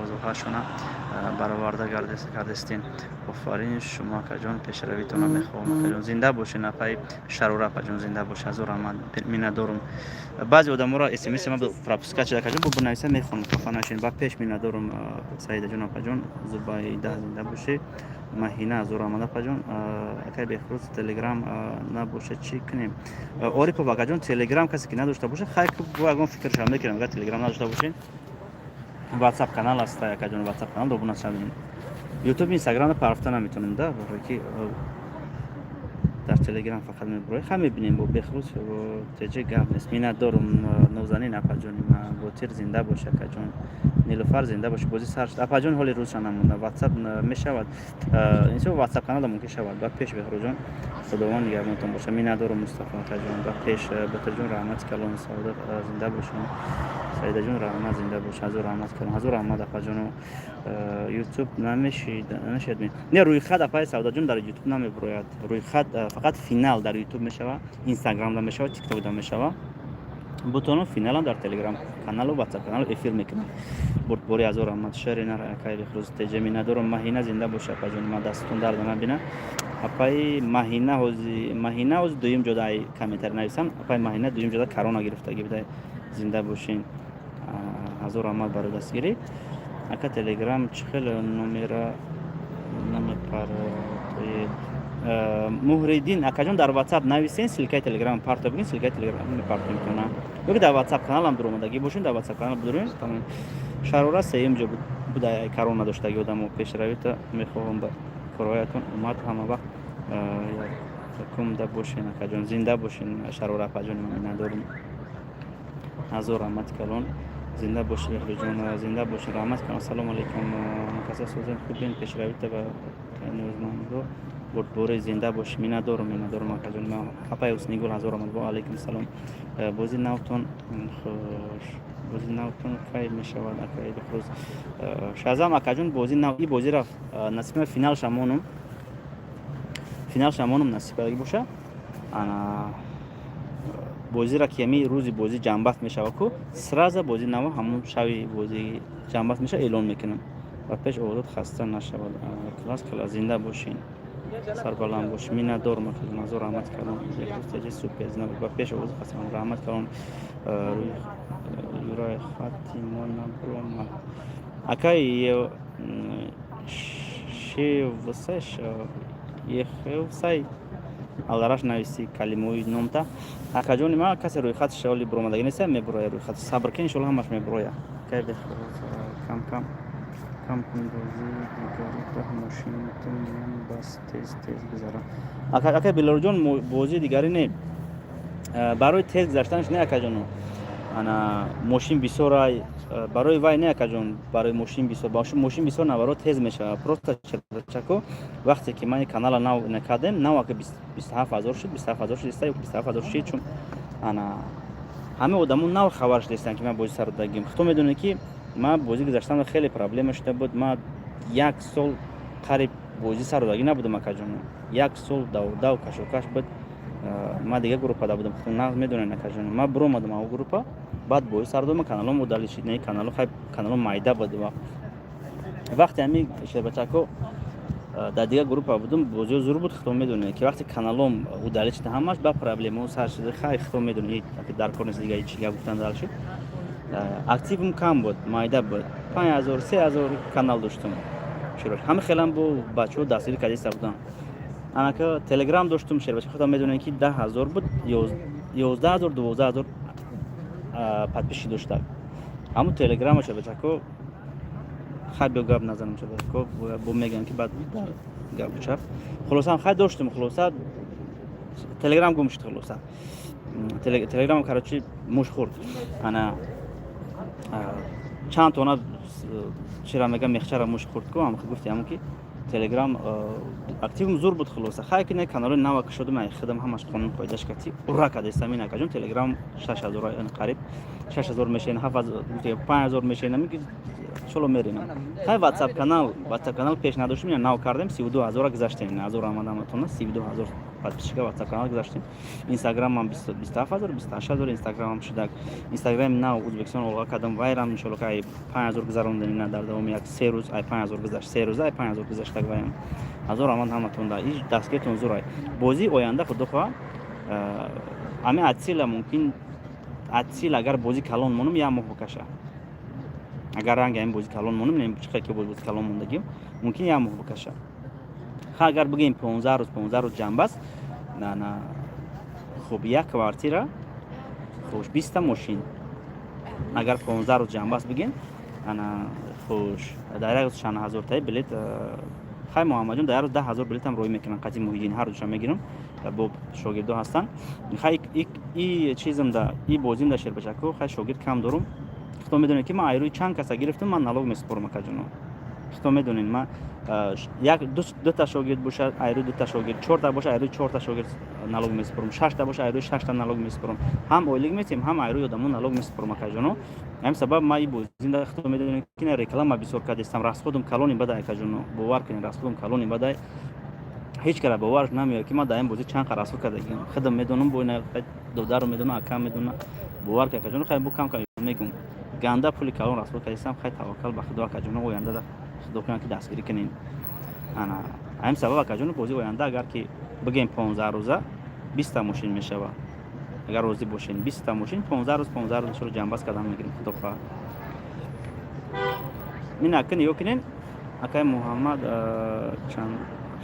آزوها شونه برآورده گردستین آفرین شما اکجان پیشرویتون میخوام اکجان زنده باشین اپای شرور اکجان زنده باش حضور رحمت میندارم بعضی آدم را اس ام اس ما پراپسکا چه اکجان بو بنویسه میخونم خفه نشین با پیش میندارم سعید جان اکجان زبای ده زنده باشه ماهینه حضور رحمت اکجان اکای بخروز تلگرام نباشه چی کنیم اوری په واقعا تلگرام کسی که نداشته باشه خیلی واقعا فکرش هم میکنم اگر تلگرام نداشته باشین واتساپ کانال است یا کجان واتساپ کانال رو بنویسید یوتیوب اینستاگرام پر هفته نمیتونیم ده برای که در تلگرام فقط میبروی خیلی میبینیم با بخروس و تجه گپ نیست مینا دارم نوزنین اپاجونی ما با تیر زنده باشه کجان نیلوفر زنده باشه بازی سرش اپاجون حالی روز نمونده واتساپ میشود اینجا واتساپ کانال ممکن شود بعد پیش بخروجان خداوند نگهدارتون باشه مینا دارم مصطفی کجان بعد پیش بترجون رحمت کلان سعادت زنده باشین سعید جون رحمت زنده باشه حضور رحمت کلان حضور رحمت اپاجون یوتیوب نمیشید نه روی خط اپای سعادت جون در یوتیوب نمیبروید روی خط فقط فینال در یوتیوب میشود اینستاگرام دا میشود تیک توک دا میشود بوتون فینال هم در تلگرام کانال و واتساپ کانال افیر میکنم بردباری از رحمت شهر نر اکای بخروز تجمی ندارم ماهینه زنده باشه اپاجون ما دستون درد نبینه اپای ماهینه از دویم جدای کامنتر نویسن اپای ماهینه دویم جدا کرونا گرفتگی بده زنده باشین حضور رحمت برای دستگیری اکا تلگرام چخل نمره نمیپر توی مهریدین اکجان در واتساپ نویسین سلکای تلگرام پارت بگین سلکای تلگرام پارت میکنه بگید در واتساپ کانال هم درآمدگی باشین در واتساپ کانال بدرین تمام شرورا سیم جو بوده کرونا داشتگی آدمو پیش رویت میخوام با کرویاتون اومد همه وقت کم ده باشین اکجان زنده باشین شرورا پاجون من ندارم حضور رحمت کلون زنده باشی بخوجون زنده باشی رحمت کنم سلام علیکم مکاسب سوزن خوبین پیش رویت و نوزمان رو بردبور زنده باش میندارم اکجان ما اپای حسنیگل حضور رحمت با علیکم سلام بازی نوتون خوش بازی نوتون کی میشود اکای بخروز شازم اکجان بازی نو ای بازی را نصیب فینال شمونم نصیب اگه باشه انا بازی را کمی روزی بازی جنبست میشه کو سراز بازی نو همون شوی بازی جنبست میشه اعلان میکنم و پیش اوضاع خسته نشود کلاس زنده باشین سربلند باش مینا دارم که نظر رحمت کردم استاد سوپر زنده با پیش اوضاع خسته رحمت کردم یورای خاتیمون برام اکای شی وسش یه خیلی алараш нависи калимаи номта акаҷони ма касе рӯи хати шавли буромадаги нест мебуроя рӯи хати сабр кин иншолло ҳамаш мебуроя кай кам бозӣ дигари то мошинатон ман бас тез гузара акай билорҷон бозии дигари не барои тез гузаштанаш не акаҷоно ана мошин бисёрай барои вай не акаҷон барои мошин бисёр мошин бисёр наваро тез мешавад просто чако вақте ки мани канала нав накардем навака 27000 шуд 27000 шуд иста 27000 шуд чун ана ҳама одамо нав хабарш дестан ки ман бозӣ сар додагим хто медоне ки ман бозӣ гузаштан хеле проблема шуда буд ман 1 сол қариб бозӣ сар додагӣ набудам акаҷон 1 сол дав кашокаш буд ман дига группада будам хто нағз медонен акаҷон ман биромадам ав группа بعد بوی سردوم کانالم удалишид не каналу хай каналом майда буд вақте ами шербачако дар дига группа будум бозиё зур буд хто медоне ки вақте каналом удалишид ҳамаш ба проблема сар шуда хай хто медоне дар кор нест дига ич я гуфтан далшид активм кам буд майда буд 5000 3000 канал доштум шурош ҳама хелам бо бачо дастгирӣ кардиста будам анака телеграм доштум шербачако хто медоне ки 10000 буд 11000 12000 подписчик доштак ҳамун телеграма шабачако хаб гап назанам шабачако бо мегам ки бад гап чап хулоса хай доштум хулоса телеграм гум шуд хулоса телеграм карочи муш хурд ана чанд тона чира мегам мехчара муш хурд ко ам гуфтам ки Telegram активум зур буд хулоса. Хай ки не канали нава ки шудам хидам ҳамаш қонун қоидаш кати. Ура каде самин акажун Telegram 6000 ин қариб 6000 мешен 7000 5000 мешен миги шоло мерина. Хай WhatsApp канал пеш надоштим, нав кардем 32000 гузаштем. Азур омадам тона 32000 подписчика WhatsApp канал гузаштем. Instagram ам 27000 28000 Instagram ам шудак. Instagram нав Узбекистон олга кадам вайрам иншалло кай 5000 гузарондем на дар давоми як 3 рӯз ай 5000 гузашт 3 рӯз ай 5000 гузаштак вайрам. Азур омад ҳаматонда иш дастгиртон зурай. Бози оянда худо хоҳа ами атсила мумкин атсил агар бози калон монум я моҳ букаша. Агар ранга ин бози калон монум нем чиқа ки бози калон мондагим мумкин я моҳ букаша. Ха агар бигем 15 рӯз ҷамбас на хуб як квартира хуш 20 та мошин. Агар 15 рӯз ҷамбас бигем ана хуш дар як 6000 та билет хай Муҳаммадҷон дар як 10000 билетам рой мекунам қати муҳиддин ҳар рӯзша мегирам бо шогирдо ҳастан. Хай и чизам да и бозим да Шербачако хай шогирд кам дорум. Хто медонед ки ман айрӯи чанд каса гирифтам ман налог месупорам акаҷоно. Хто медонед ман як ду та шогирд бошад айрӯи ду та шогирд 4 та бошад айрӯи 4 та шогирд налог месупорам 6 та бошад айрӯи 6 та налог месупорам ҳам ойлик метем ҳам айрӯи одамон налог месупорам акаҷоно. ҳамин сабаб ман и бозим да хто медонед ки не реклама бисёр кардестам расходум калони бадай акаҷоно бовар кунед расходум калони бадай ҳеҷ кара бовар намеояд ки ман дар ин бозӣ чанд қа расход кардагим худам медонам бойна додаро медонам акам медонам бовар ки акаҷоно хай бо кам мегум ганда пули калон расход кардестам хай таваккал ба худо акаҷоно оянда да худо кунад ки дастгирӣ кунем ана ҳамин сабаб акаҷоно бозӣ оянда агар ки бигем 15 рӯза 20 та мошин мешавад агар розӣ бошен 20 та мошин 15 рӯз шуро ҷамъбаст кардан мегирем худо хоҳад мин акин ё кунен акай Муҳаммад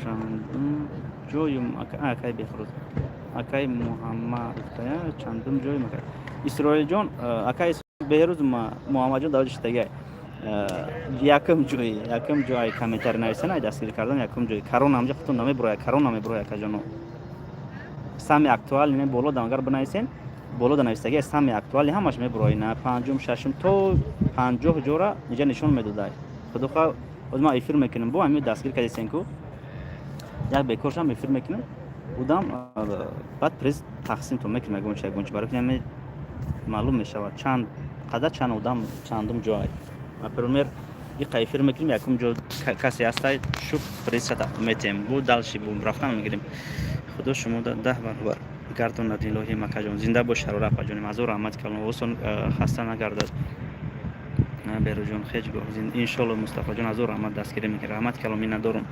чандум ҷоюм акай бехуруд акай Муҳаммад чандум ҷоюм акай Исроилҷон акай беҳрӯз Муҳаммадҷон давҷиштагай якум ҷой комментарий нависен ай дастгирӣ кардан якум ҷой карон ҳамҷа худтон намебурояд карон намебурояд акаҷоно сами актуал не боло дам агар бинависен боло да навистаги сами актуали ҳамаш мебурои на панҷум шашум то 50 ҷора инҷа нишон медодай худо хоҳад оз ман эфир мекунам бо ҳамин дастгир кардесен ку як бекоршам эфир мекунам будам баъд приз тақсим то мекунам ягонча барои ки ҳамин маълум мешавад чанд қадар чанд одам чандум ҷой например иқа эфир мекунем якум ҷо касе ҳастай шуб призша тақдим метем бу далши бу рафтан мегирем худо шумо 10 баробар гардонад илоҳӣ макаҷон зинда бош шарора апаҷонем азор раҳмат калон осон хаста нагардад беруҷон хеҷ гоҳ иншолло Мустафаҷон азор раҳмат дастгирӣ мекунад раҳмат калон миннатдорум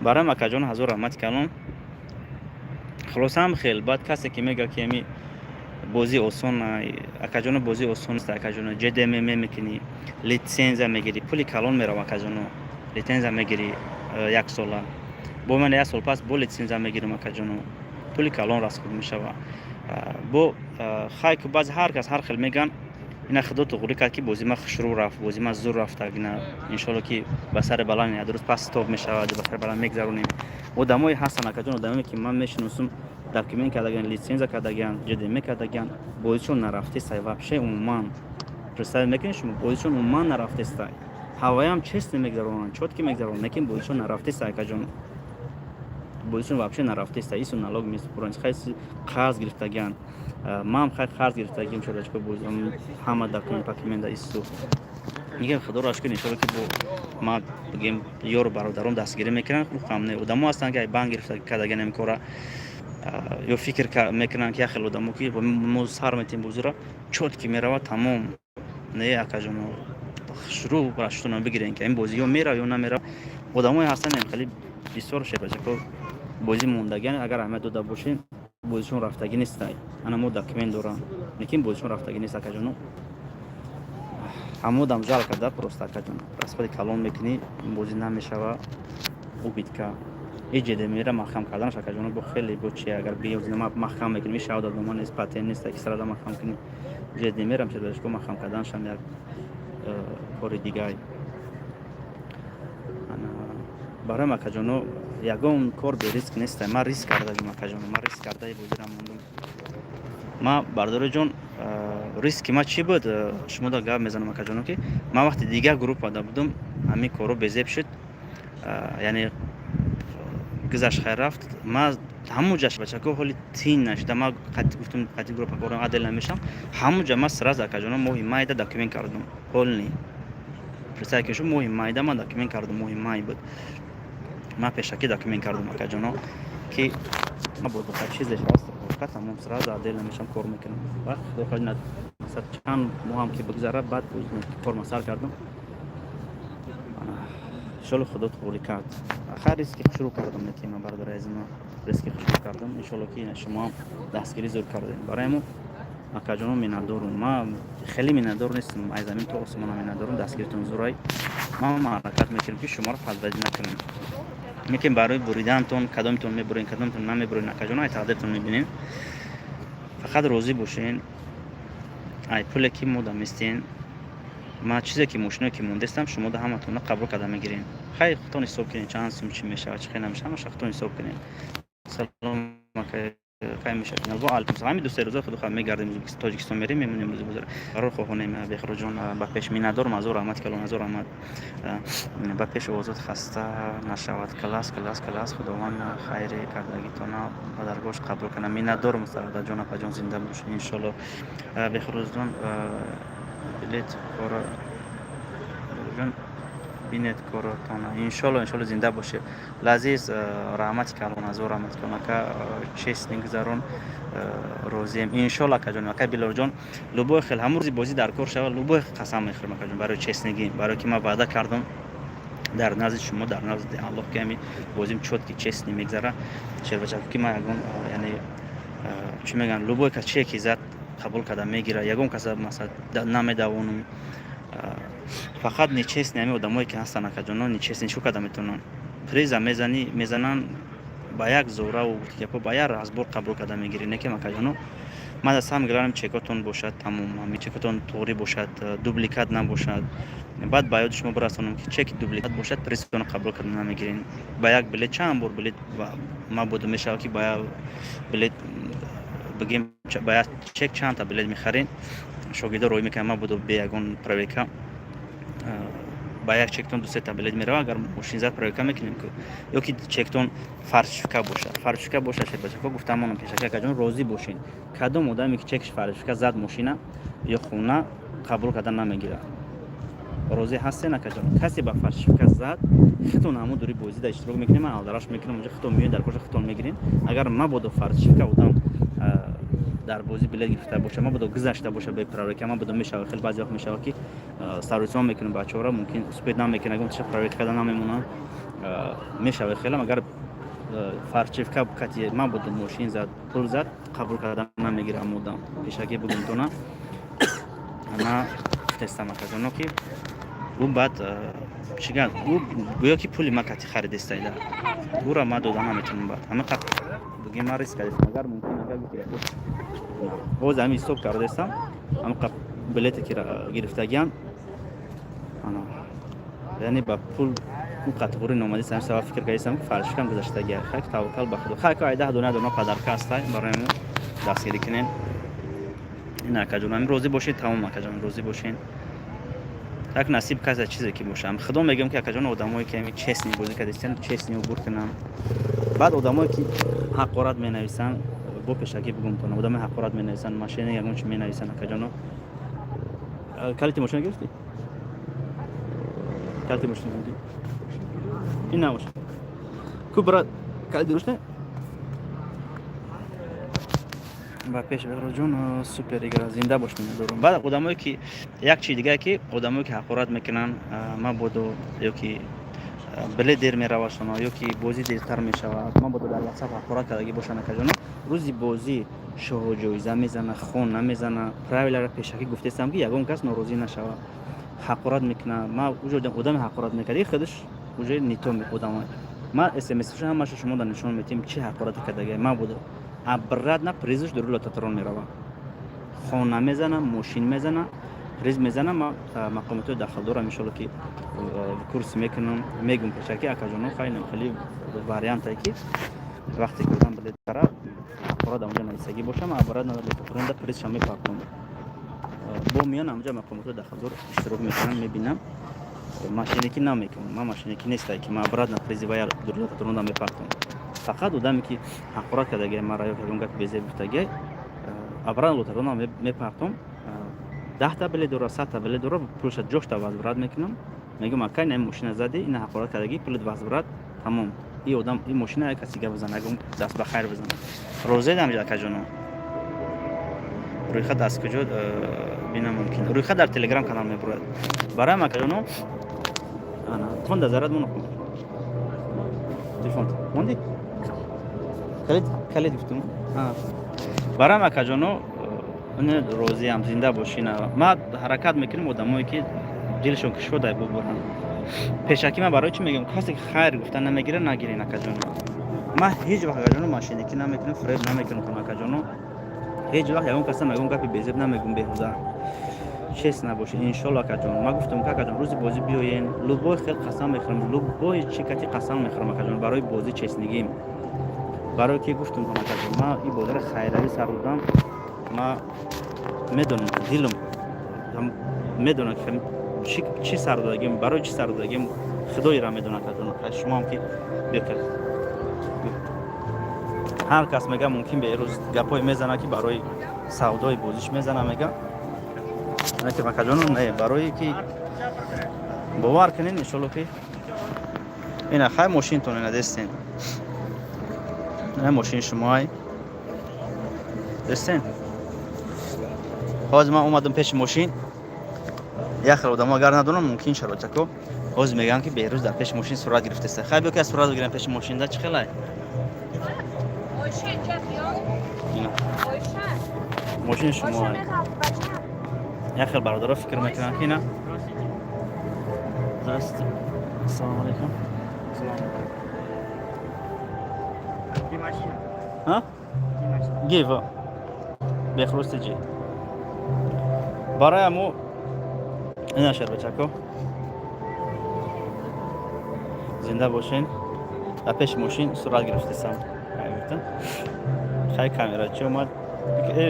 барои макаҷон азор раҳмат калон хулосам хел баъд касе ки мега ки ами бозӣ осон акаҷоно бозӣ осон нест акаҷоно ҷдм мемекунӣ литсензия мегирӣ пули калон мерава акаҷоно литсензия мегирӣ як сола бо ман як сол пас бо литсензия мегирам акаҷоно пули калон расход мешава бо хай ки баъз ҳар кас ҳар хел меган ина худо туғурӣ кард ки бозима хушрӯ рафт бозима зур рафта гина иншолло ки ба сари баланд ядрӯз пас стоб мешавад ба сари баланд мегзаронем одамое ҳастан акаҷон одамое ки ман мешиносум документ кардаган литсензия кардаган ҷдм кардаган бозишон нарафтестай вообще умуман представ мекунед шумо бозишон умуман нарафтестай ҳавоям чест мегзаронанд чотки мегзаронанд лекин бозишон нарафтестай акаҷон бозишон вообще нарафтестай исо налог месупуранд хайси қарз гирифтаган ман хай қарз гирифтагим шудачко бозам ҳама документа исо мегем худоро ашкун иншолло ки бо ма бигем ёру бародаром дастгирӣ мекунанд хуб не одамо ҳастанд ки банк гирифта кардаган ин кора ё фикр мекунанд ки яхел одамо ки мо сар метем бозиро чотки меравад тамом не акаҷоно шурӯъ раштона бигирен ки ин бозӣ ё мерав ё намерав одамое ҳастанд хеле бисёр шебачако бозӣ мондаган агар аҳамият дода бошем бозишон рафтагӣ нестай ана мо документ дорам лекин бозишон рафтагӣ нест акаҷоно ҳамо дам жал карда просто акаҷоно расходи калон мекунӣ бозӣ намешава убитка и ҷдмра маҳкам карданаш акаҷоно бо хеле бо чи агар биёзинама маҳкам мекунем и шаҳодат дома нест патент нест ки сарада маҳкам кунӣ ҷдмрам шедашко маҳкам карданашам як кори дигай барои макаҷоно ягон кор бериск нест ман риск кардагим акаҷоно ман риск кардаи бозирам мондум ман бардороҷон риски ма чӣ буд шумо да гап мезанам акаҷоно ки ман вақти дигар группада будам ҳамин коро безеб шуд یعنی گذشت خیر رفت ما همونجاش بچه که حالی تین نشده ما قطعی گروه پاکورم عدل نمیشم همونجا ما سراز اکجانم مهمه ایده داکیمنت کردم حال نی پرسه که شو مهمه ایده ما داکیمنت کردم مهمه ای بود ما پیشکی داکیمنت کردم اکجانم که ما بود بخاطر چیزش هست فقط همون سراز عدل نمیشم کار میکنم وقت دو نه چند ماه که بگذره بعد کار مسار کردم انشالله خدا قبول کرد آخر ریسک شروع کردم نتیما برادر از ما ریسک شروع کردم انشالله که شما دستگیری زور کردین برای ما اکاجانو میندارم ما خیلی میندار نیستم از زمین تا آسمان میندارم دستگیرتون زورای ما حرکت میکنیم که شما رو پلوجی نکنیم میکنیم برای بریدنتون کدامتون میبرین کدامتون نمیبرین اکاجانو ای تقدیرتون میبینین فقط روزی باشین ای پولی که مودم استین ما چیزی که ماشینی که موندستم شما ده همتون قبول کرده میگیرین خیلی خودتون حساب کنین چند سوم چی میشه چه خیلی نمیشه همش خودتون حساب کنین سلام خیلی میشه نلوا البته مثلا همین دو سه روزه خود میگردیم تاجیکستان میریم میمونیم روز بزرگ قرار خواهونیم بخرجون با پیش میندارم از رحمت کلون از رحمت با پیش اوضاع خسته نشود کلاس خداوند خیر کردگیتون و درگاهش قبول کنه میندارم سر جان پجان زنده باشین ان شاء الله بخرجون بلیت کارا جان بینت کاراتانا انشالله زنده باشه لذیذ رحمت کلون از رحمت کنه که چیست نگذارون روزیم انشالله که جان که بلور جان لوبو خیلی همون روزی بازی در کار شود لوبو قسم میخورم که جان برای چسنگی برای که ما وعده کردم در نزد شما در نزد الله که می بازیم چوت که چسنی میگذره شر بچه که ما یگون یعنی چی میگن لوبو که چه کی زد قبول کرده میگیره یگون کس مثلا نمیدونم فقط نیچست نمی آدمایی که هستن که جنون نیچست نشو کده میتونن پریز میزنن با یک زوره و که با یک رازبور قبول کده میگیری نه که مکه جنون ما دست هم گرانم چکاتون باشد تمام همی چکاتون طوری باشد دوبلیکات نباشد بعد باید شما برسونم که چک دوبلیکات باشد پریزتون قبول کده نمیگیرین با یک بلیت چند بار بلیت ما بود میشه که با بلیت بگیم باید چک چند تا بلیت میخرین شاگرد روی میکنم ما بود بیاگون پرویکا با یک چکتون دو سه تا بلیت میره اگر ماشین زد پرویکا میکنیم که یا که چکتون فرشفکا باشه شد بچه که گفتم منم پیشکه که جون روزی باشین کدوم آدمی که چکش فرشفکا زد ماشینه یا خونه قبول کردن نمیگیره روزی هسته نه که جون کسی با فرشفکا زد خودتون همون دوری بازی در اشتراک میکنیم من آلدراش میکنم اونجا خودتون میون در کارش خودتون میگیرین اگر ما بود فرشفکا بودم در بازی بلیت گرفته باشه ما بود گذشته باشه به پرویکا ما بود میشه خیلی بعضی وقت میشه که سرویسام میکنن بچه‌ها ممکن اسپید نمیکنه اگه چه پرویکا کردن نمیمونه میشه خیلی مگر فرچفکا کتی ما بود ماشین زد پول زد قبول کردن نمیگیره مودم پیشکی بگم تو نه انا تستم کردم که اون بعد چیکار او گویا که پولی ما کتی خرید استایده گورا ما دادم نمیتونم بعد اما قط بگیم ما ریسک کردیم اگر ممکن اگر بگیرم باز همین استوب کرده استم اما قط بلیت که گرفتگیان انا یعنی با پول اون کاتگوری نومدی سم سوا فکر کردم که فرش کم گذشتگی خاک توکل به خدا خاک ایده دونه قدر کاستای برای ما دستگیری کنین اینا که جون روزی باشید تمام که جون روزی باشین tak نصیب کسی چیزی که باشم خدا میگم که کجان آدمایی که می چسنی بازی کردن چسنی و بور کنن بعد آدمایی که حقارت می نویسن با پیشکی بگم تو آدم حقارت می نویسن ماشین یگون چی می نویسن کجانو کلیت ماشین گرفتی کلیت ماشین گرفتی این نماش کوبرا کلیت روشته با پیش بگرد جون سوپر ایگر زنده باش می‌دارم بعد آدمایی که یک چیز دیگه که آدمایی که حقارت میکنن ما بودو یا که بله دیر میرواشن یا که بازی دیرتر میشود ما بودو در واتساپ حقارت کردگی باشن کجانا روزی بازی شو جویزه میزنه خون نمیزنه پرایویلر پیشکی گفتم که یگون کس ناراضی نشود حقارت میکنه ما وجود آدم حقارت میکنه خودش وجود نیتو میخودم ما اس ام اس هم شما در نشون میتیم چه حقارت کردگی ما بودو ابرد نه پریزش در رول تاترون میروه خونه میزنه ماشین میزنه پریز میزنه ما مقامات داخل دورم ان شاء الله که کورس میکنم میگم که چکی اکاجونو خیلی واریانت که وقتی که بودم بده طرف افراد اونجا نایسگی باشم ابرد نه تاترون دا پریز شمی پاکم با میان اونجا مقامات داخل دور اشتراک میکنم میبینم машиники намекунам. Ман машиники нестай ки ман обратно призывая дурдататурунда мепартам. Фақат одаме ки ҳақорат кардагай мара ё ягон гап безе гуфтагай обратно лотарунда мепартам. 10 та билет дора, 100 та билет дора, пулша ҷошта вазбират мекунам. Мегум акай на машина зади, ина ҳақорат кардаги пул вазбират тамом. И одам и машина каси гап бизана, ягон даст ба хайр бизана. Роза дамҷа акаҷоно. Рӯйхат аз куҷо бинам мумкин. Рӯйхат дар Telegram канал мебурад. Барои акаҷоно ана телефон да зарад монакум. Телефон. Монди? Калид гуфтум. Барои акаҷоно ин розиам зинда бошина. Ма ҳаракат мекунам одамое ки дилшон кушода бубуран. Пешаки ма барои чи мегам касе ки хайр гуфта намегира нагирин акаҷоно. Ма ҳеҷ вақт акаҷоно машиники намекунам, фреб намекунам акаҷоно. ҳеҷ вақт ягон каса ягон гапи безеб намегум беҳуза. Чест набошед иншолло акаҷон. Ма гуфтам ки акаҷон рӯзи бозӣ биёен. Лубой хел қасам мехӯрам. Лубой чикати қасам мехӯрам акаҷон барои бозӣ честнигим. Барои ки гуфтам акаҷон ма ин бозиро хайравӣ сар додам. Ма медонам дилам медонам ки чӣ сар додагим, барои чӣ сар додагим худоира медонад акаҷон. Шумоам ки бекард. ҳар кас мега мумкин бе рӯз гапой мезана ки барои савдои бозиш мезана мега. Ки акаҷон не барои ки бовар кунед иншолло ки ина хай мошинтон ина дестен. ина мошини шумоай дестен. ҳозир ман омадам пеши мошин. як хел одамо агар надонам мумкин шароитако ҳозир мегӯям ки беҳрӯз дар пеши мошин сурат гирифтеста. Хай биё ки аз сурат бигирам пеши мошинда чӣ хелай? ماشین شما یه خیلی برادرها فکر میکنن که نه درست. السلام علیکم. ها؟ گیوا بخروست جی برای امو اینا شر بچکو زنده باشین. اپش ماشین سرعت گرفته سم خیلی کامیرا چی اومد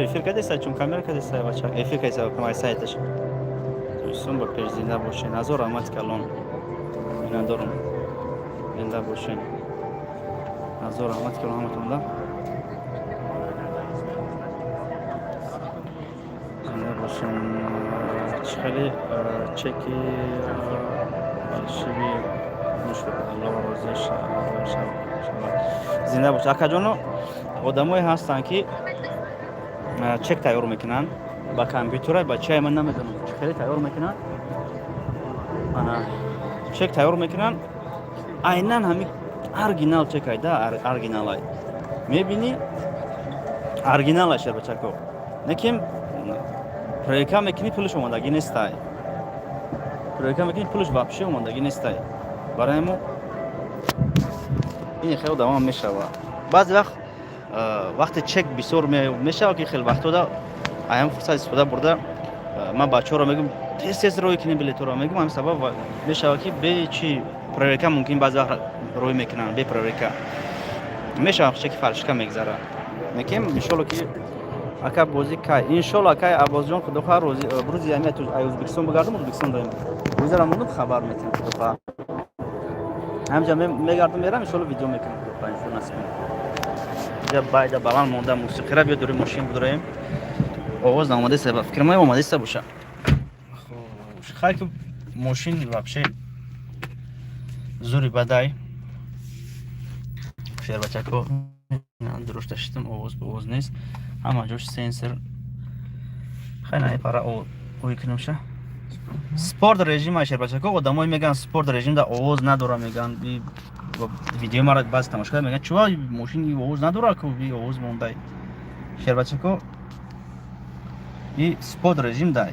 эфир кадеста чун камера кадеста бача эфир кайса камай сайташ сум ба перзинда бошен азор амат калон ина дорум зинда бошен азор амат калон аматунда зинда бошен чхали чеки шиби мушкил аллоҳ розиш зинда бош акаҷоно одамое ҳастанд ки чек тайёр мекунанд ба компютера ба чай ман намедонам хеле тайёр мекунанд ана чек тайёр мекунанд айнан ҳами оригинал чек айда оригиналай мебини оригиналаш бачако неким проека мекуни пулш омадаги нестай проека мекуни пулш вообще омадаги нестай барои мо ин хеле давом мешава баъзе вақт вақти чек бисёр мешавад ки хеле вақтода аям фурсат истифода бурда ман бачаҳоро мегӯям тез рӯй кунем билетҳоро мегӯям ҳамин сабаб мешавад ки бе чи проверка мумкин баъзе вақт рӯй мекунанд бе проверка мешавад чеки фалшка мегзара мекем иншолло ки ака бозӣ кай иншолло акай аббосҷон худохоҳ рӯзи ами ай ӯзбекистон бигардам ӯзбекистон доим рӯзара мондам хабар метиҳам худохоҳ ҳамҷа мегардам мерам иншолло видео мекунам худохоҳ иншолло насиб ҷа байда баланд монда мусиқира биё дурем мошин будораем овоз наомадеста ба фикр маем омадеста боша хай ки мошин вообще зури бадай шербачако дурушта шидам овоз ба овоз нест ҳама ҷош сенсор хай наи пара ой кунамша спорт режима шербачако одамое меган спорт режимда овоз надора меган видео мара баъзе тамошо карда мегӯяд чува мошини овоз надорад ку овоз мондай шербачако и спорт режим дай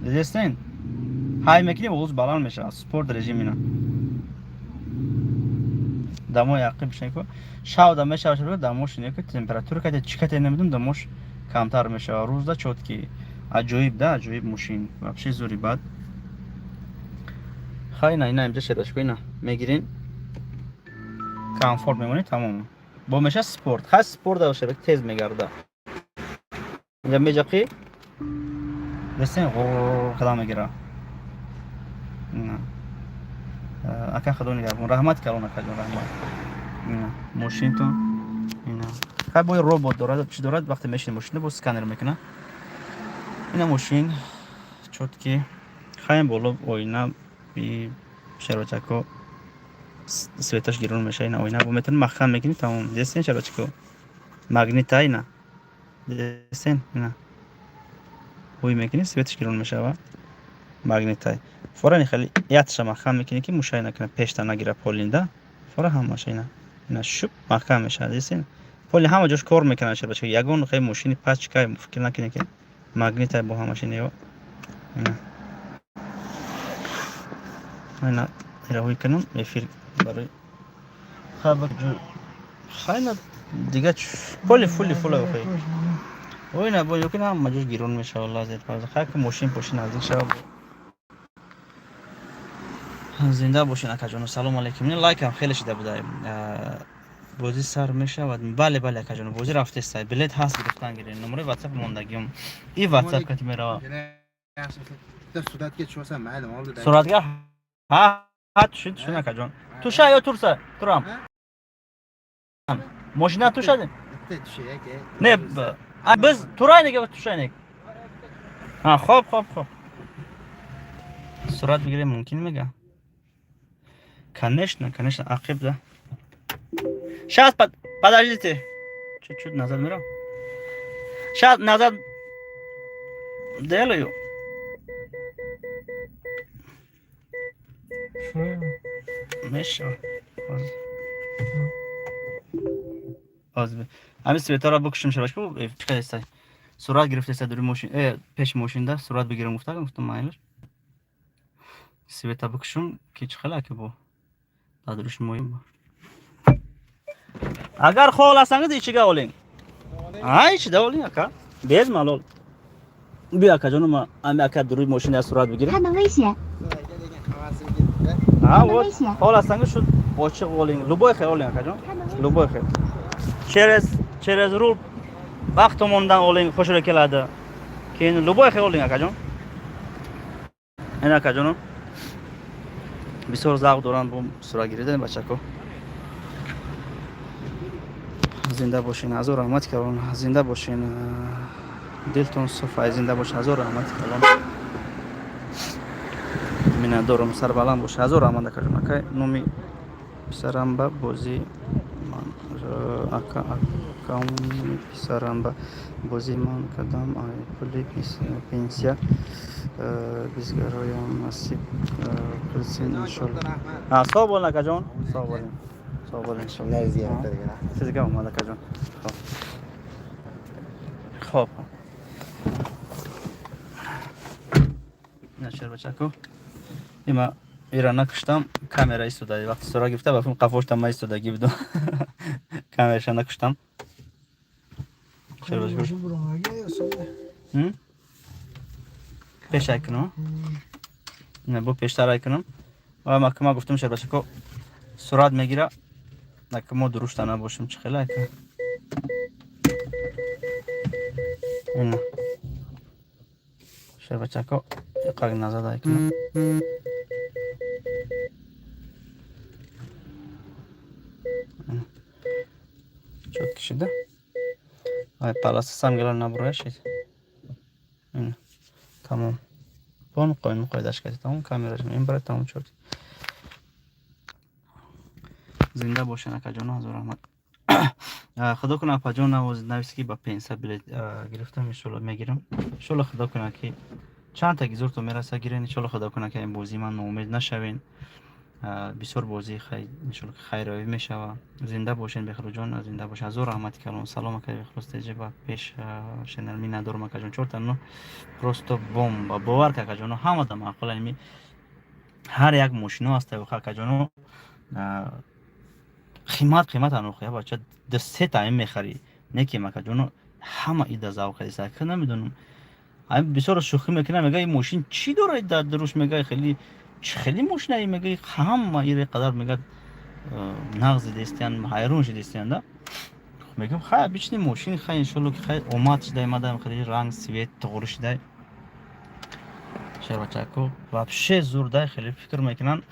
дидестен ҳай мекунӣ овоз баланд мешавад спорт режим ина дамои ақиб бишнеко шавда мешавад дамо шинеко температура кате чӣ кате намедонам дамош камтар мешавад рӯзда чотки аҷоиб да аҷоиб мошин вообще зури бад хай ина ина имҷа шедашко ина мегирин комфорт мемонед тамом бо меша спорт хай спорт давошед тез мегарда инҷа меҷақӣ دستین خدا میگیره نه اکا خدا نگهدار رحمت کردن اکا جان رحمت نه ماشین تو اینا خب با ربات دارد چی دارد وقتی میشین ماشین با اسکنر میکنه اینا ماشین چوتکی خیلی بالا آینه بی شروچکو سویتش گیرون میشه اینا آینه با میتونه مخم میکنی تمام دستین شروچکو مگنیت اینا دستین اینا هوی میکنی سویتش گیرون میشه و مگنیت های فورا خیلی یادش مخم میکنی که مشای نکنه پیشتا نگیره پولینده فورا هم ماشه اینا شوب مخم میشه دستین پول همه جاش کار میکنه شروچکو یگون خیلی ماشین پس چیکار فکر نکنی که مگنیت های با هم ماشین اینا اینا روی کنم میفیر برای خبر جو خیلی دیگه فولی خیلی اوی نه با یکی هم مجبور گیرون میشه والله زیر پرده خیلی که ماشین پشت نزدیک شد زنده باشین اکا جانو سلام علیکم این لایک هم خیلی شده بوده بازی سر میشه و بله اکا جانو بازی رفته است بلیت هست گرفتن گیرین نمره واتساپ موندگیم این واتساپ که میره صورتگر ها شد اکا جان تو شاید تورسه تورم ماشین تو شده نه بس تو رای نگه تو شاید ها خوب سرعت بگیره ممکن میگه конечно عقب ده сейчас подождите чуть-чуть назад мирам сейчас назад делаю миша همین سویتر را بکشم شباش کو چیکار است سرعت گرفته است دوری ماشین پیش ماشین ده سرعت بگیرم گفتم مایلش سویتر بکشم که چه خلاکه بو دادرش مهم اگر خال هستند چیکار اولین چی داولین اکا بیز مالول بیا اکا جانو ما اکا دوری ماشین از سرعت بگیرم 他们危险， вот خال هستند شد باچه اولین لوبای خیر اولین اکا جان لوبای خیر через рул وقت موندن اولین خوش رو کلاده که این لوبای خیر اولین اکا جان این اکا جانو بسیار ذوق دارن با سرعت گیریدن بچه‌ها زنده باشین هزار رحمت کردن زنده باشین دلتون صفای زنده باش هزار رحمت کردن من دارم سر بلند باش هزار رحمت کردن که نومی پسرم با بازی من اکاونت پسرم با بازی من کدام پولی پنسیا بیزگرایم نصیب کلسین انشالله صاحب بولن اکا جان صاحب بولن انشالله نه زیاد دیگه چیزی که اومد اکا جان خب نشر بچکو ایما ایران نکشتم کامera ایستاده وقتی سورا گرفته بفهم قفوشتم ما ایستادگی بودم کامرش نکشتم چرا بچکو پیش کنم نه با پیشتر کنم و ما گفتم شر بچکو سرعت میگیره نکه ما درشت نباشیم چه خیلی که اینه شر بچکو یقاق نزده کنم چود کشیده پلاس سمگل نبروه شید اینه تمام بان قایدش کردی تمام کامیراش این برای تمام شد زنده باشن اکا جان هزار رحمت خدا کنه اپا جان نواز نویسی با 500 بلیت گرفتم انشالله میگیرم انشالله خدا کنه که چند تا گیزور تو میرسه گیرین انشالله خدا کنه که این بازی من ناامید نشوین بسیار بازی خیر انشالله خیراوی میشه زنده باشین بخیر جان زنده باش هزار رحمت کردم سلام که بخلص تجربه پیش شنرمی ندارم اکا جان چورتا نو پروستو بوم باور که اکا جان همه دم معقوله می هر یک ماشینا هست و اکا جان قیمت انوخه بچه ده 3 تا میخری نکی مکا جانو همه ایده ذوق است که نمیدونم هم بسیار شوخی میکنه میگه این ماشین چی داره در دروش میگه خیلی ماشین ای میگه هم ایره قدر میگه نغز دستیان حیرون شده دستیان میگم خیلی بیشتر ماشین خیلی ان شاء الله که خیلی اومد شده مادام خیلی رنگ سویت تغرش ده шербачаку вообще зурда хеле фикр мекунанд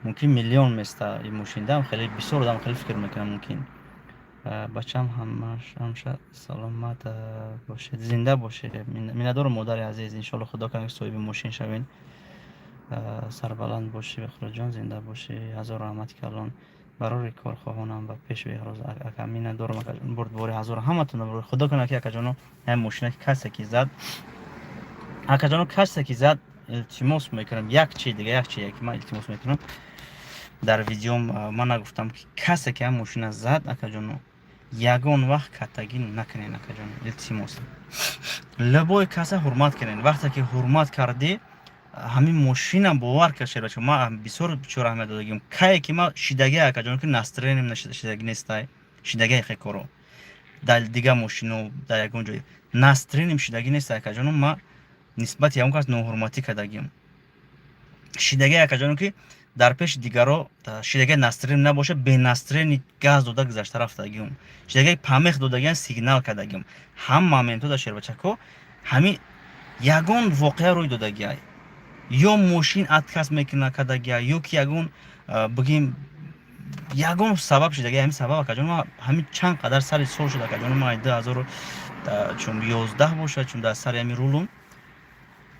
мумкин миллион места ин мошиндам хеле бисёр одам хеле фикр мекунанд мумкин бачам ҳамаша саломат бошед зинда бошед миннатдорам модари азиз иншоалло худо кунад соҳиби мошин шавед сарбаланд бошӣ бехуроҷон зинда бошӣ ҳазор раҳмати калон барори корхоҳонам ва пеш беҳроз ака миннатдорам акаҷон бурдбори ҳазор ҳаматонам худо кунад ки акаҷоно ҳам мошина касе ки зад акаҷоно касе ки зад илтимос мекунам як чи дига як чи яки ман илтимос мекунам дар видеом ман нагуфтам ки касе ки ҳам мошина зад акаҷоно ягон вақт каттагӣ накунед акаҷон илтимос лабои каса ҳурмат кунед вақте ки ҳурмат кардӣ ҳамин мошина бовар кашед ман бисёр чора аҳамият додагим кае ки ман шидаги акаҷон ки настроением шидаги нестай шидаги хекоро дар дига мошино дар ягон ҷой настроением шидаги нестай акаҷоно ман нисбати ягон кас ноҳурматӣ кардагим шидаги акаҷоно ки дар пеши дигаро шидаги настроен набоша бенастроени газ дода гузашта рафтагим шидаги памех додагиам сигнал кардагим ҳам моментҳо дар шербачако ҳамин ягон воқеа рӯй додагиай ё мошин отказ мекунад кардагиай ё ки ягон бигим ягон сабаб шидаги ҳамин сабаб акаҷоно ҳамин чанд қадар сари сол шуд акаҷоно ман 2011 боша чун дар сари ҳамин рулум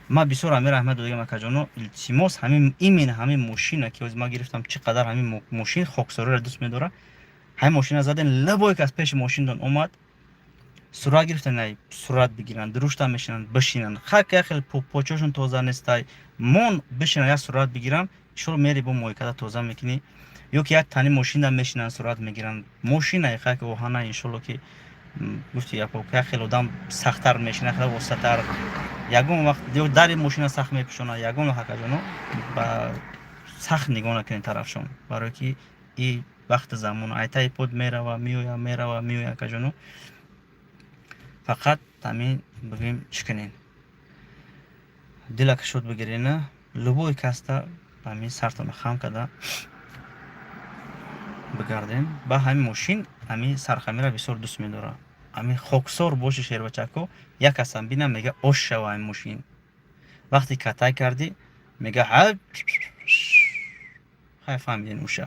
ман бисёр амир аҳмад додагам акаҷоно илтимос ҳамин именно ҳамин мошина ки ҳозир ман гирифтам чӣ қадар ҳамин мошин хоксориро дӯст медора ҳамин мошина заден лабое ки аз пеши мошиндон омад сурат гирифтан сурат бигиранд дуруштам мешинанд бишинанд хакя хел почошон тоза нестай мон бишинанд як сурат бигирам шур мери бо моикада тоза мекунӣ ё ки як тани мошинда мешинанд сурат мегиранд мошина хак оҳана иншоалло ки гуфти япока хел одам сахтар мешина хел восатар ягон вақт дари мошина сахт мепӯшонад ягон вақт акаҷоно ба сахт нигоҳ накунед тарафшон барое ки и вақти замон айтаи под мерава меоя акаҷоно фақат ҳамин бигӯем чӣ кунед дила кашод бигирена любой каста ҳамин сартона хам када бигардем ба ҳамин мошин ҳамин сархамира бисёр дӯст медора ҳамин хоксор боши шербачако як касам бинам мега ош шава ҳамин мошин вақте катай кардӣ мега хай фаҳмиден уша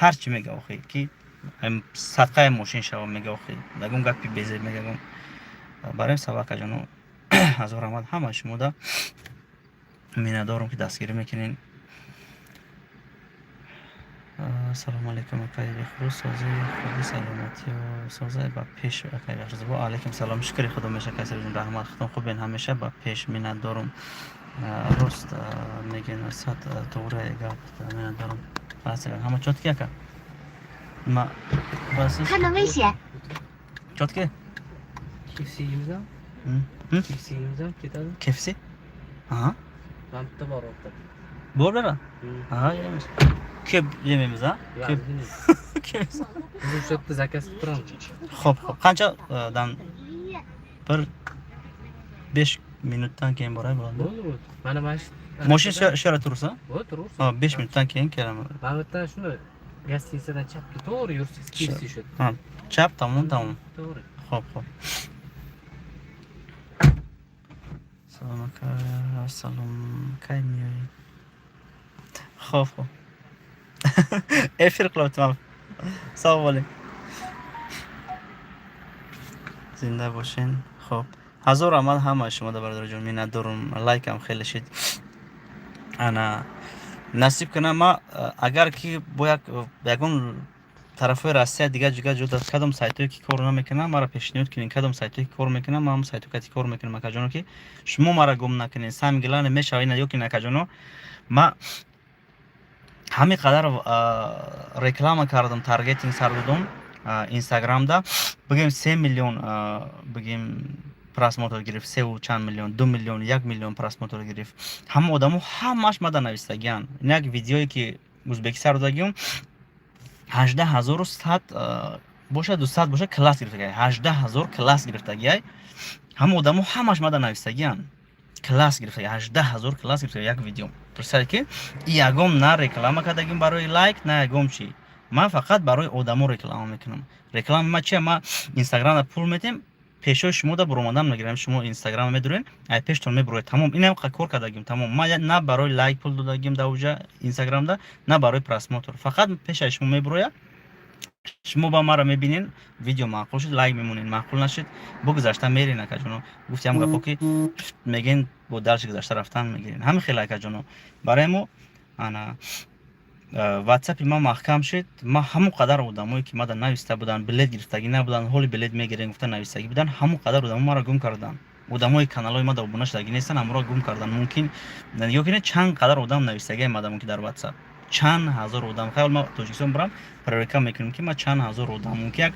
ҳарчи мега охи ки садқаи мошин шава мега охи ягон гапи безеб мегагон барои сабаб акаҷоно ҳазор раҳмат ҳамаи шумода миннатдорам ки дастгирӣ мекунед ассалому алайкум акаи бехурӯз созаи хуби саломатиё созаи ба пеш акаи бехурӯз ва алайкум салом шукри худо меша кайсарҷон раҳмат худом хубен ҳамеша ба пеш миннатдорам рост мегӯям сад тоғраи гап миннатдорам ҳама чотки ака ма чотки kefsigimizdan kefsigimizdan ketadi kefsi bankda bor orada bor bera yeymiz ko'p yemaymiz biz o'sha yerda zakaz qilib turamiz xo'p qanchadan bir 5 minutdan keyin boray bo'ladi bo'ldi mana moshin shu yerda tursa turursiz 5 minutdan keyin kelaman mana bu yerdan shuni gastinisadan chapga to'g'ri yursangiz kefsi shu chap tomon to'g'ri xo'p salom aka salom kay miyoy xo'p efir qilyapman sog' bo'ling zinda bo'ling xo'p ҳазор раҳмат ҳама шумода бародарҷон миннатдорам лайкам хеле шид ана насиб кунам ма агар ки бо ягон тарафҳои россия дигар ҷуда кадом сайтое ки кор намекунам мара пешниҳод кунед кадом сайтое ки кор мекунам ма ҳам сайто кати кор мекунам акаҷоно ки шумо мара гум накунед сами гилане мешавед ё ки акаҷоно ма ҳамин қадар реклама кардам таргетинг сар додам инстаграмда бигем 3 миллион бигем просмотр гирифт 3 чанд миллион 2 миллион 1 миллион просмотр гирифт ҳама одамо ҳамаш мада навистагиан як видеое ки узбеки сар додагиам 18100 боша 200 боша класс гирифтагиай 18000 класс гирифтагиай ҳама одамо ҳамаш мада навистагиан класс гирифтагиай 18000 класс гирифтагиай як видео турсаре ки ягон на реклама кардагим барои лайк на ягон чи ман фақат барои одамо реклама мекунам реклама ма чи ма инстаграмда пул метем пешои шумо да буромадан мегирам. Шумо инстаграм медурен ай пештон мебурояд тамом. Инам кор кардагим тамом. Ма на барои лайк пул додагим да уҷа инстаграмда, на барои просмотр. Фақат пешаи шумо мебурояд. شما با ما را میبینین ویدیو معقول شد لایک میمونین معقول نشد بگذشته میرین اکا جونو گفتیم گفت که میگین با درش گذشته رفتن میگیرین همین خیلی اکا جونو برای ما انا واتساپ ما محکم شد ما همون قدر آدمایی که ما در نویسته بودن بلیط گرفتگی نبودن حالی بلیط میگیرین گفتن نویستگی بودن همون قدر آدم ما را گم کردن آدمای کانالای ما در ابونه شدگی نیستن ما را گم کردن ممکن یا که چند قدر آدم نویستگی ما که در واتساپ چند هزار آدم خیلی ما توجیکسون برام پرورکا میکنیم که ما چند هزار آدم ممکن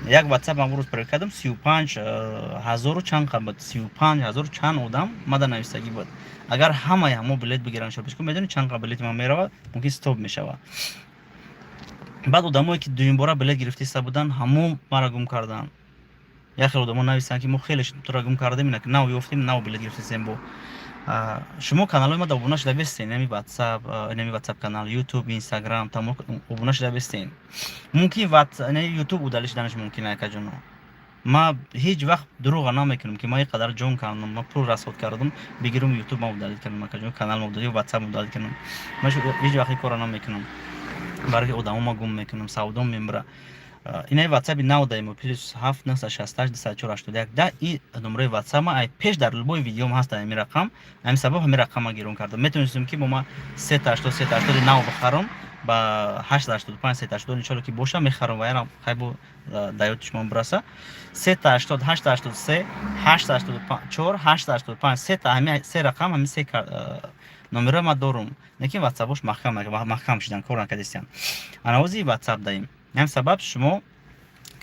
یک واتساپ ما روز پرورکا کردم 35,000 چند قبل 35,000 چند آدم ما در نویستگی بود اگر همه همو بلیط بگیرن شو پیش کنم میدونی چند قبل بلیط ما میره ممکن استاپ میشه بعد آدمایی که دویم بار بلیط گرفته بودن همو ما را گم کردن یا خیلی آدما نویسن که ما خیلیش تو را گم کردیم اینا که نو یافتیم نو بلیط گرفتیم با شما کانال ما ابونه شده بستین نمی واتساپ کانال یوتیوب اینستاگرام تمام ابونه شده بستین ممکن یوتیوب ودالش دانش ممکنه که جنو ما هیچ وقت دروغ نمیکنم که ما این قدر جون کردم ما پول رسید کردم بگیرم یوتیوب ما ودال کنم که جنو کانال ما ودال واتساپ ودال کنم ما هیچ وقت کار نمیکنم برای آدما ما گم میکنم سودام میمره اینای واتساپ نو دایم پلیس 796824881 دا این نمره واتساپ ما ای پیش در لبوی ویدیو ما هست این رقم همین سبب همین رقم ما گیرون کردم میتونستم که ما 382 بخرم با 885 382 ان شاء الله که باشه میخرم و یارم خیلی دایوت شما برسه 382 883 884 885 سه تا همین سه رقم همین سه نمره ما دارم لیکن واتساپش محکم شدن کار نکردیم انا وزی واتساپ دایم هم سبب شما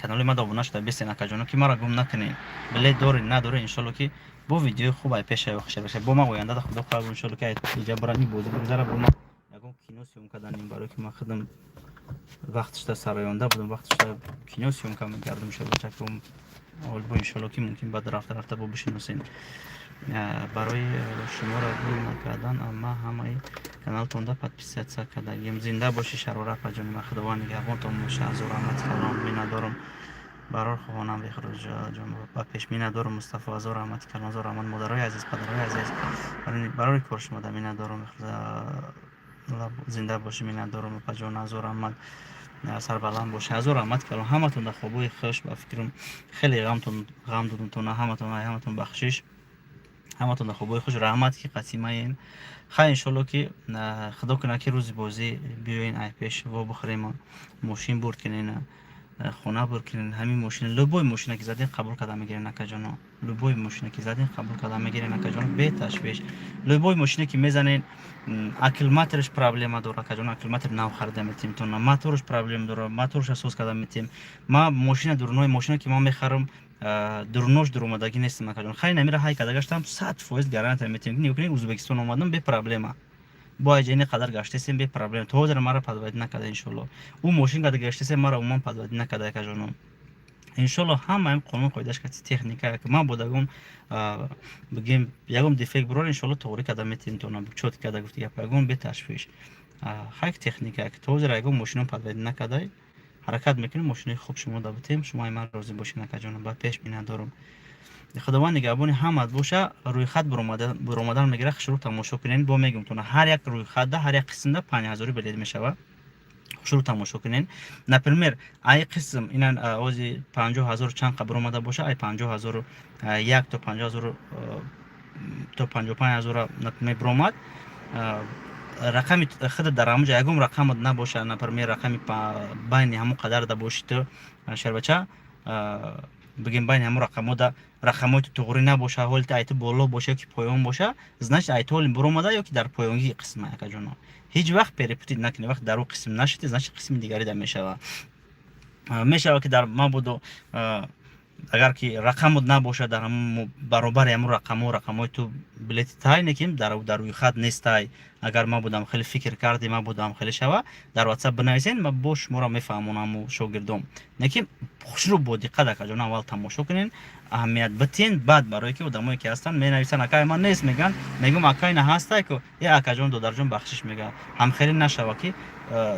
کانال ما ابونه شده بسین اکا جانو که ما را گم نکنین بله دارین نداره ان شاء الله که با ویدیو خوب ای پیش خوش بشه با ما گوینده ده خدا خواهد ان شاء الله که اینجا برانی بوده بگذره با ما یگون کینو سیوم کردن برای که ما خودم وقتش در سرایانده بودم وقتش در کینو سیوم کردم ان شاء الله چکم اول با ان شاء الله که ممکن بعد رفته با بشناسین برای شما را گم نکردن اما همه کانال تونده подписаться کردیم زنده باشی شراره پجان ما خداوند نگهبانتون باشه از رحمت کلام میندارم برای خواهانم بخروج جان با پیش میندارم مصطفی از رحمت کلام از رحمت مادرای عزیز پدرای عزیز برای کار شما در میندارم زنده باشی میندارم پجان از رحمت سربلند باشه از رحمت کلام همتون در خوبی خوش با فکرم خیلی غم دادتون همتون بخشش همتون در خوبی خوش رحمت که قسیمه این خیلی انشالله که خدا کنه که روز بازی بیاین ای پیش و بخوریم ماشین برد کنین خونه برد کنین همین ماشین لبوی ماشین که زدین قبول کردن میگیرین نکا جانو لبوی ماشین که زدین قبول کردن میگیرین نکا جانو به تشویش لبوی ماشین که میزنین اکیلومترش پرابلم داره که جانو اکیلومتر نو خریده میتیم تو موتورش پرابلم داره موتورش اساس کردن میتیم ما ماشین درونای ماشین که ما میخرم درونوش درومدگی نیستم که جان خیلی نمیره های کده گشتم 100% گارانتی میتونم نیو کنین ازبکستان اومدم به پرابلم با اجینه قدر گشتیم به پرابلم تو در مرا پدوید نکرده ان شاء الله اون ماشین قدر گشتیم مرا عموما پدوید نکرده که جانم ان شاء الله هم قانون قاعدهش که تکنیکه که ما بودم بگیم یگم دیفکت برور ان شاء الله توری کده میتونم تو چوت کده گفتی یگم به تشویش خیلی تکنیکه که تو در یگم ماشینم پدوید نکرده حرکت میکنیم ماشین خوب شما دابتیم شما من روزی باشین که جانم بعد پیش بینه دارم خداوند نگهبان همت باشه روی خط برآمدن میگیره شروع تماشا کنین با میگم تو هر یک روی خط هر یک قسم ده 5000 بلیط میشوه شروع تماشا کنین نپرمیر ای قسم اینن اوزی 50000 چند قبر اومده باشه ای 50000 یک تا 50000 تا 55000 نپرمیر برآمد رقم خود درآمد یگم رقم نباشه نپرمیر رقم بین همون قدر ده باشه تو شربچه بگیم بین همون رقمات توغری نباشه حالت ایت بالا باشه که پایان باشه значит ایت حال برآمده یا که در پایانی قسمه که جانو هیچ وقت پریپتید نکنی وقت در اون قسم نشده значит قسم دیگری در میشوه که در ما بودو اگر که رقم نباشه در هم برابر همون رقمای تو بلیط تای نکیم در روی خط نیستای اگر ما بودم خیلی فکر کردیم ما بودم خیلی شوا در واتساپ بنویسین ما باش ما را میفهمونم و شاگردم نکیم خوش رو بودی قدر که جان اول تماشا کنین اهمیت بتین بعد برای که آدمایی که هستن می نویسن اکای من نیست میگم اکای نه هسته که یا اکا جان دو درجون بخشش میگه هم خیلی نشوه که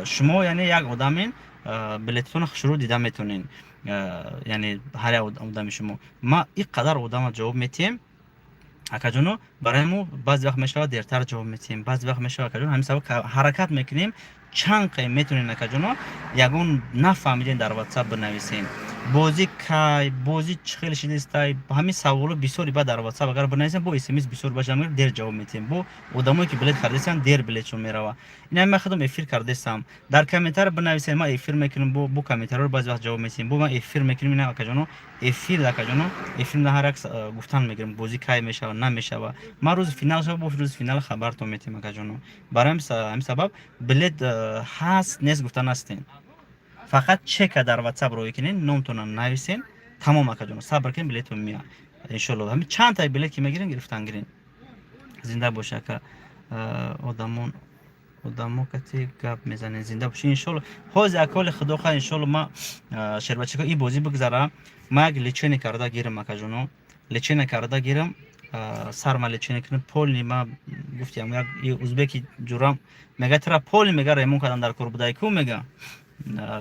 شما یعنی یک آدمین بلیتتون شروع دیدن میتونین یعنی هر آدم شما ما این قدر آدم جواب میتیم اکجونو برای ما بعض وقت میشه دیرتر جواب میتیم بعض وقت میشه اکجونو همین سبب حرکت میکنیم چند قیم میتونین اکجونو یگون نفهمیدین در واتساپ بنویسین بازی کای بازی چخیل شدیستای همین سوالو بسیاری بعد در واتساپ اگر بنویسین با اس ام اس بسیار باشه میگم دیر جواب میتیم با آدمایی که بلیت خریدن دیر بلیتشون میره اینا من خودم افیر کردم در کامنتر بنویسین ما افیر میکنیم با کامنتر رو بعض وقت جواب میتیم با ما افیر میکنیم اینا اکجونو افیر اکجونو افیر نه هر عکس گفتن میگیرم بازی کای میشه نمیشه ما روز فینال شب با روز فینال خبرتون میتیم اکجونو برای همین سبب بلیت هست نیست گفتن هستین فقط چک در واتساپ روی کنین نامتون نویسین تمام اکجونو صبر کنین بلیتون میاد ان شاء الله همین چند تا بلیت که میگیرین گرفتن گیرین زنده باشه که آدمو کتی گپ میزنه زنده باشه ان شاء الله حوز اکل خدا خواهد ان شاء الله ما شربچه این بازی بگذارم ما یک لیچن کرده گیرم اکجونو لیچن کرده گیرم سرما لیچن کنم پول نیما گفتم یک ازبکی جورم میگه ترا پول میگه ریمون کردن در کوربدای کو میگه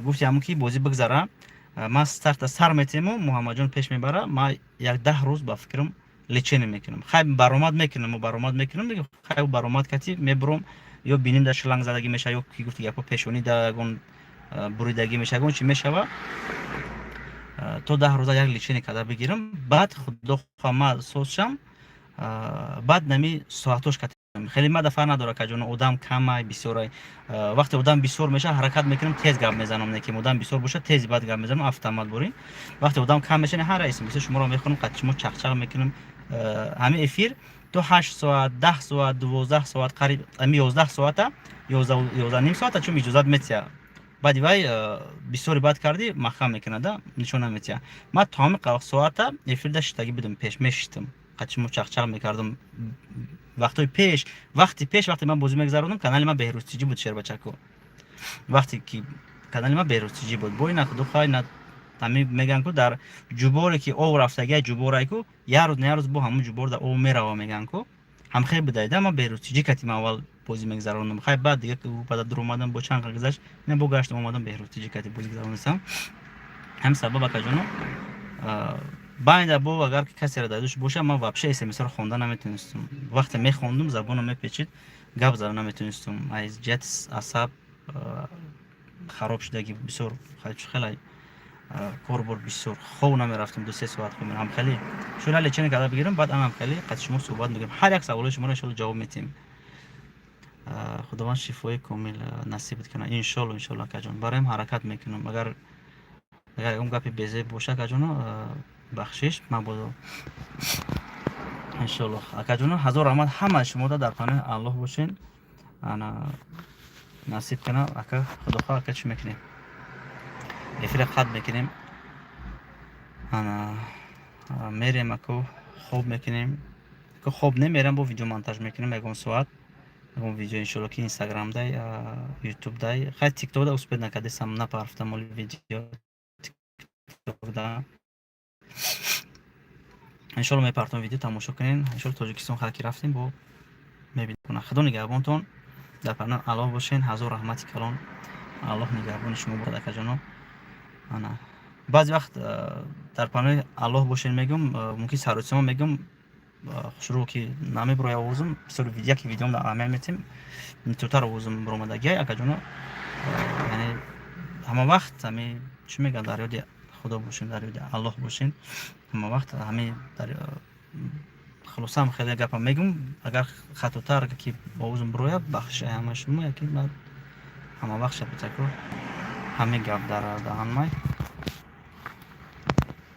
گفتم که بازی بگذارم ما استارت سر میتیم محمد جان پیش میبره ما یک 10 روز با فکرم لیچن میکنم خیلی برآمد میکنم دیگه خیلی برآمد کتی میبرم یا بینیم در شلنگ زدگی میشه یا کی گفت گپا پیشونی دگون بریدگی میشه گون چی میشه تو 10 روز یک لیچن کدا بگیرم بعد خدا خما سوچم بعد نمی ساعتوش کتم خیلی ما دفعه نداره که جون آدم کمه بسیار وقتی آدم بسیار میشه حرکت میکنم تیز گپ میزنم نه که آدم بسیار باشه تیز بعد گپ میزنم اتومات بری وقتی آدم کم میشه هر اسم مثل شما رو میخونم قطعش چخچق میکنم همه افیر تو 8 ساعت 10 ساعت 12 ساعت قریب 11 ساعت 11 نیم ساعت چون اجازه میتیا بعد وای بسیار بعد کردی مخم میکنه دا نشون نمیتیا ما تمام ساعت افیر داشتگی بدم پیش میشتم قطعش چخچق میکردم وقتی من بازی میگذروندم کانال من بهروزتیجی بود شیر بچکو وقتی که کانال من بهروزتیجی بود بوی نه خود خواهی نه تمی میگن که در جبوری که او رفتگی جبورای کو یه روز با همون جبور در او میره میگن که هم خیلی بدایده ما بهروزتیجی کتی من اول بازی میگذروندم خیلی بعد دیگه که بعد در اومدم با چند گذشت نه با گشتم اومدم بهروزتیجی کتی بازی گذروندم هم سبب که جونو باید با اگر کسی را دادوش باشه ما واپشه اس ام اس رو خوندن نمیتونستم وقتی میخوندم زبانم میپیچید گپ زدن نمیتونستم از جت عصب خراب شدگی بسیار خیلی کاربر بسیار خوب نمیرفتم 2-3 ساعت خودم هم خیلی شوره لیچن کدا بگیرم بعد هم خیلی قد شما صحبت میگم هر یک سوال شما رو ان شاء الله جواب میتیم خداوند شفای کامل نصیب کنه ان شاء الله که جان برایم حرکت میکنم اگر اون گپی بیزه باشه که جانو بخشش من بودو انشالله اکا جانو هزار رحمت همه شما در پناه الله باشین انا نصیب کنه اکا خدا خواه اکا چی میکنیم افیر قد میکنیم انا میریم اکو خوب میکنیم که خوب نمیرم با ویدیو مونتاژ میکنیم یکون ساعت اون ویدیو انشالله که اینستاگرام دای یوتیوب دای خیلی تیک توک دا اسپید نکردم نپرفتم مولی ویدیو انشالله میپرتون ویدیو تماشا کنین انشالله تاجیکستان خاکی رفتیم با میبینید کنه خدا نگهبانتون در پناه الله باشین هزار رحمتی کلان الله نگهبان شما بود اکا جانو انا بعضی وقت در پناه الله باشین میگم ممکن سروسیما میگم شروع که نامی برای آوازم بسیار ویدیو که ویدیوم در عمل میتیم توتر آوازم برامدگی اکا جانو یعنی همه وقت همی چی میگن در یاد خدا باشین در یاد الله باشین همه وقت همه در خلاصم خیلی گپم میگم اگر خطوتر که آوازم بروی بخش همه شما یکی من همه وقت شب بتکو همه گپ در دهان مای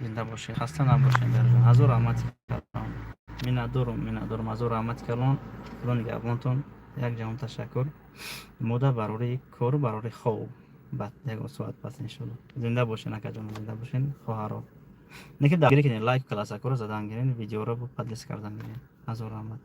زنده باشین خسته نباشین در جان هزار رحمت کلان میندارم هزار رحمت کلان خدا نگهبانتون یک جهان تشکر مودا برای کار برای خوب بعد یک ساعت پس انشالله زنده باشین اکا جان زنده باشین خواهرها نکه درگیری کنین لایک کلاس اکو رو زدن گیرین ویدیو رو پادلس کردن گیرین هزار رحمت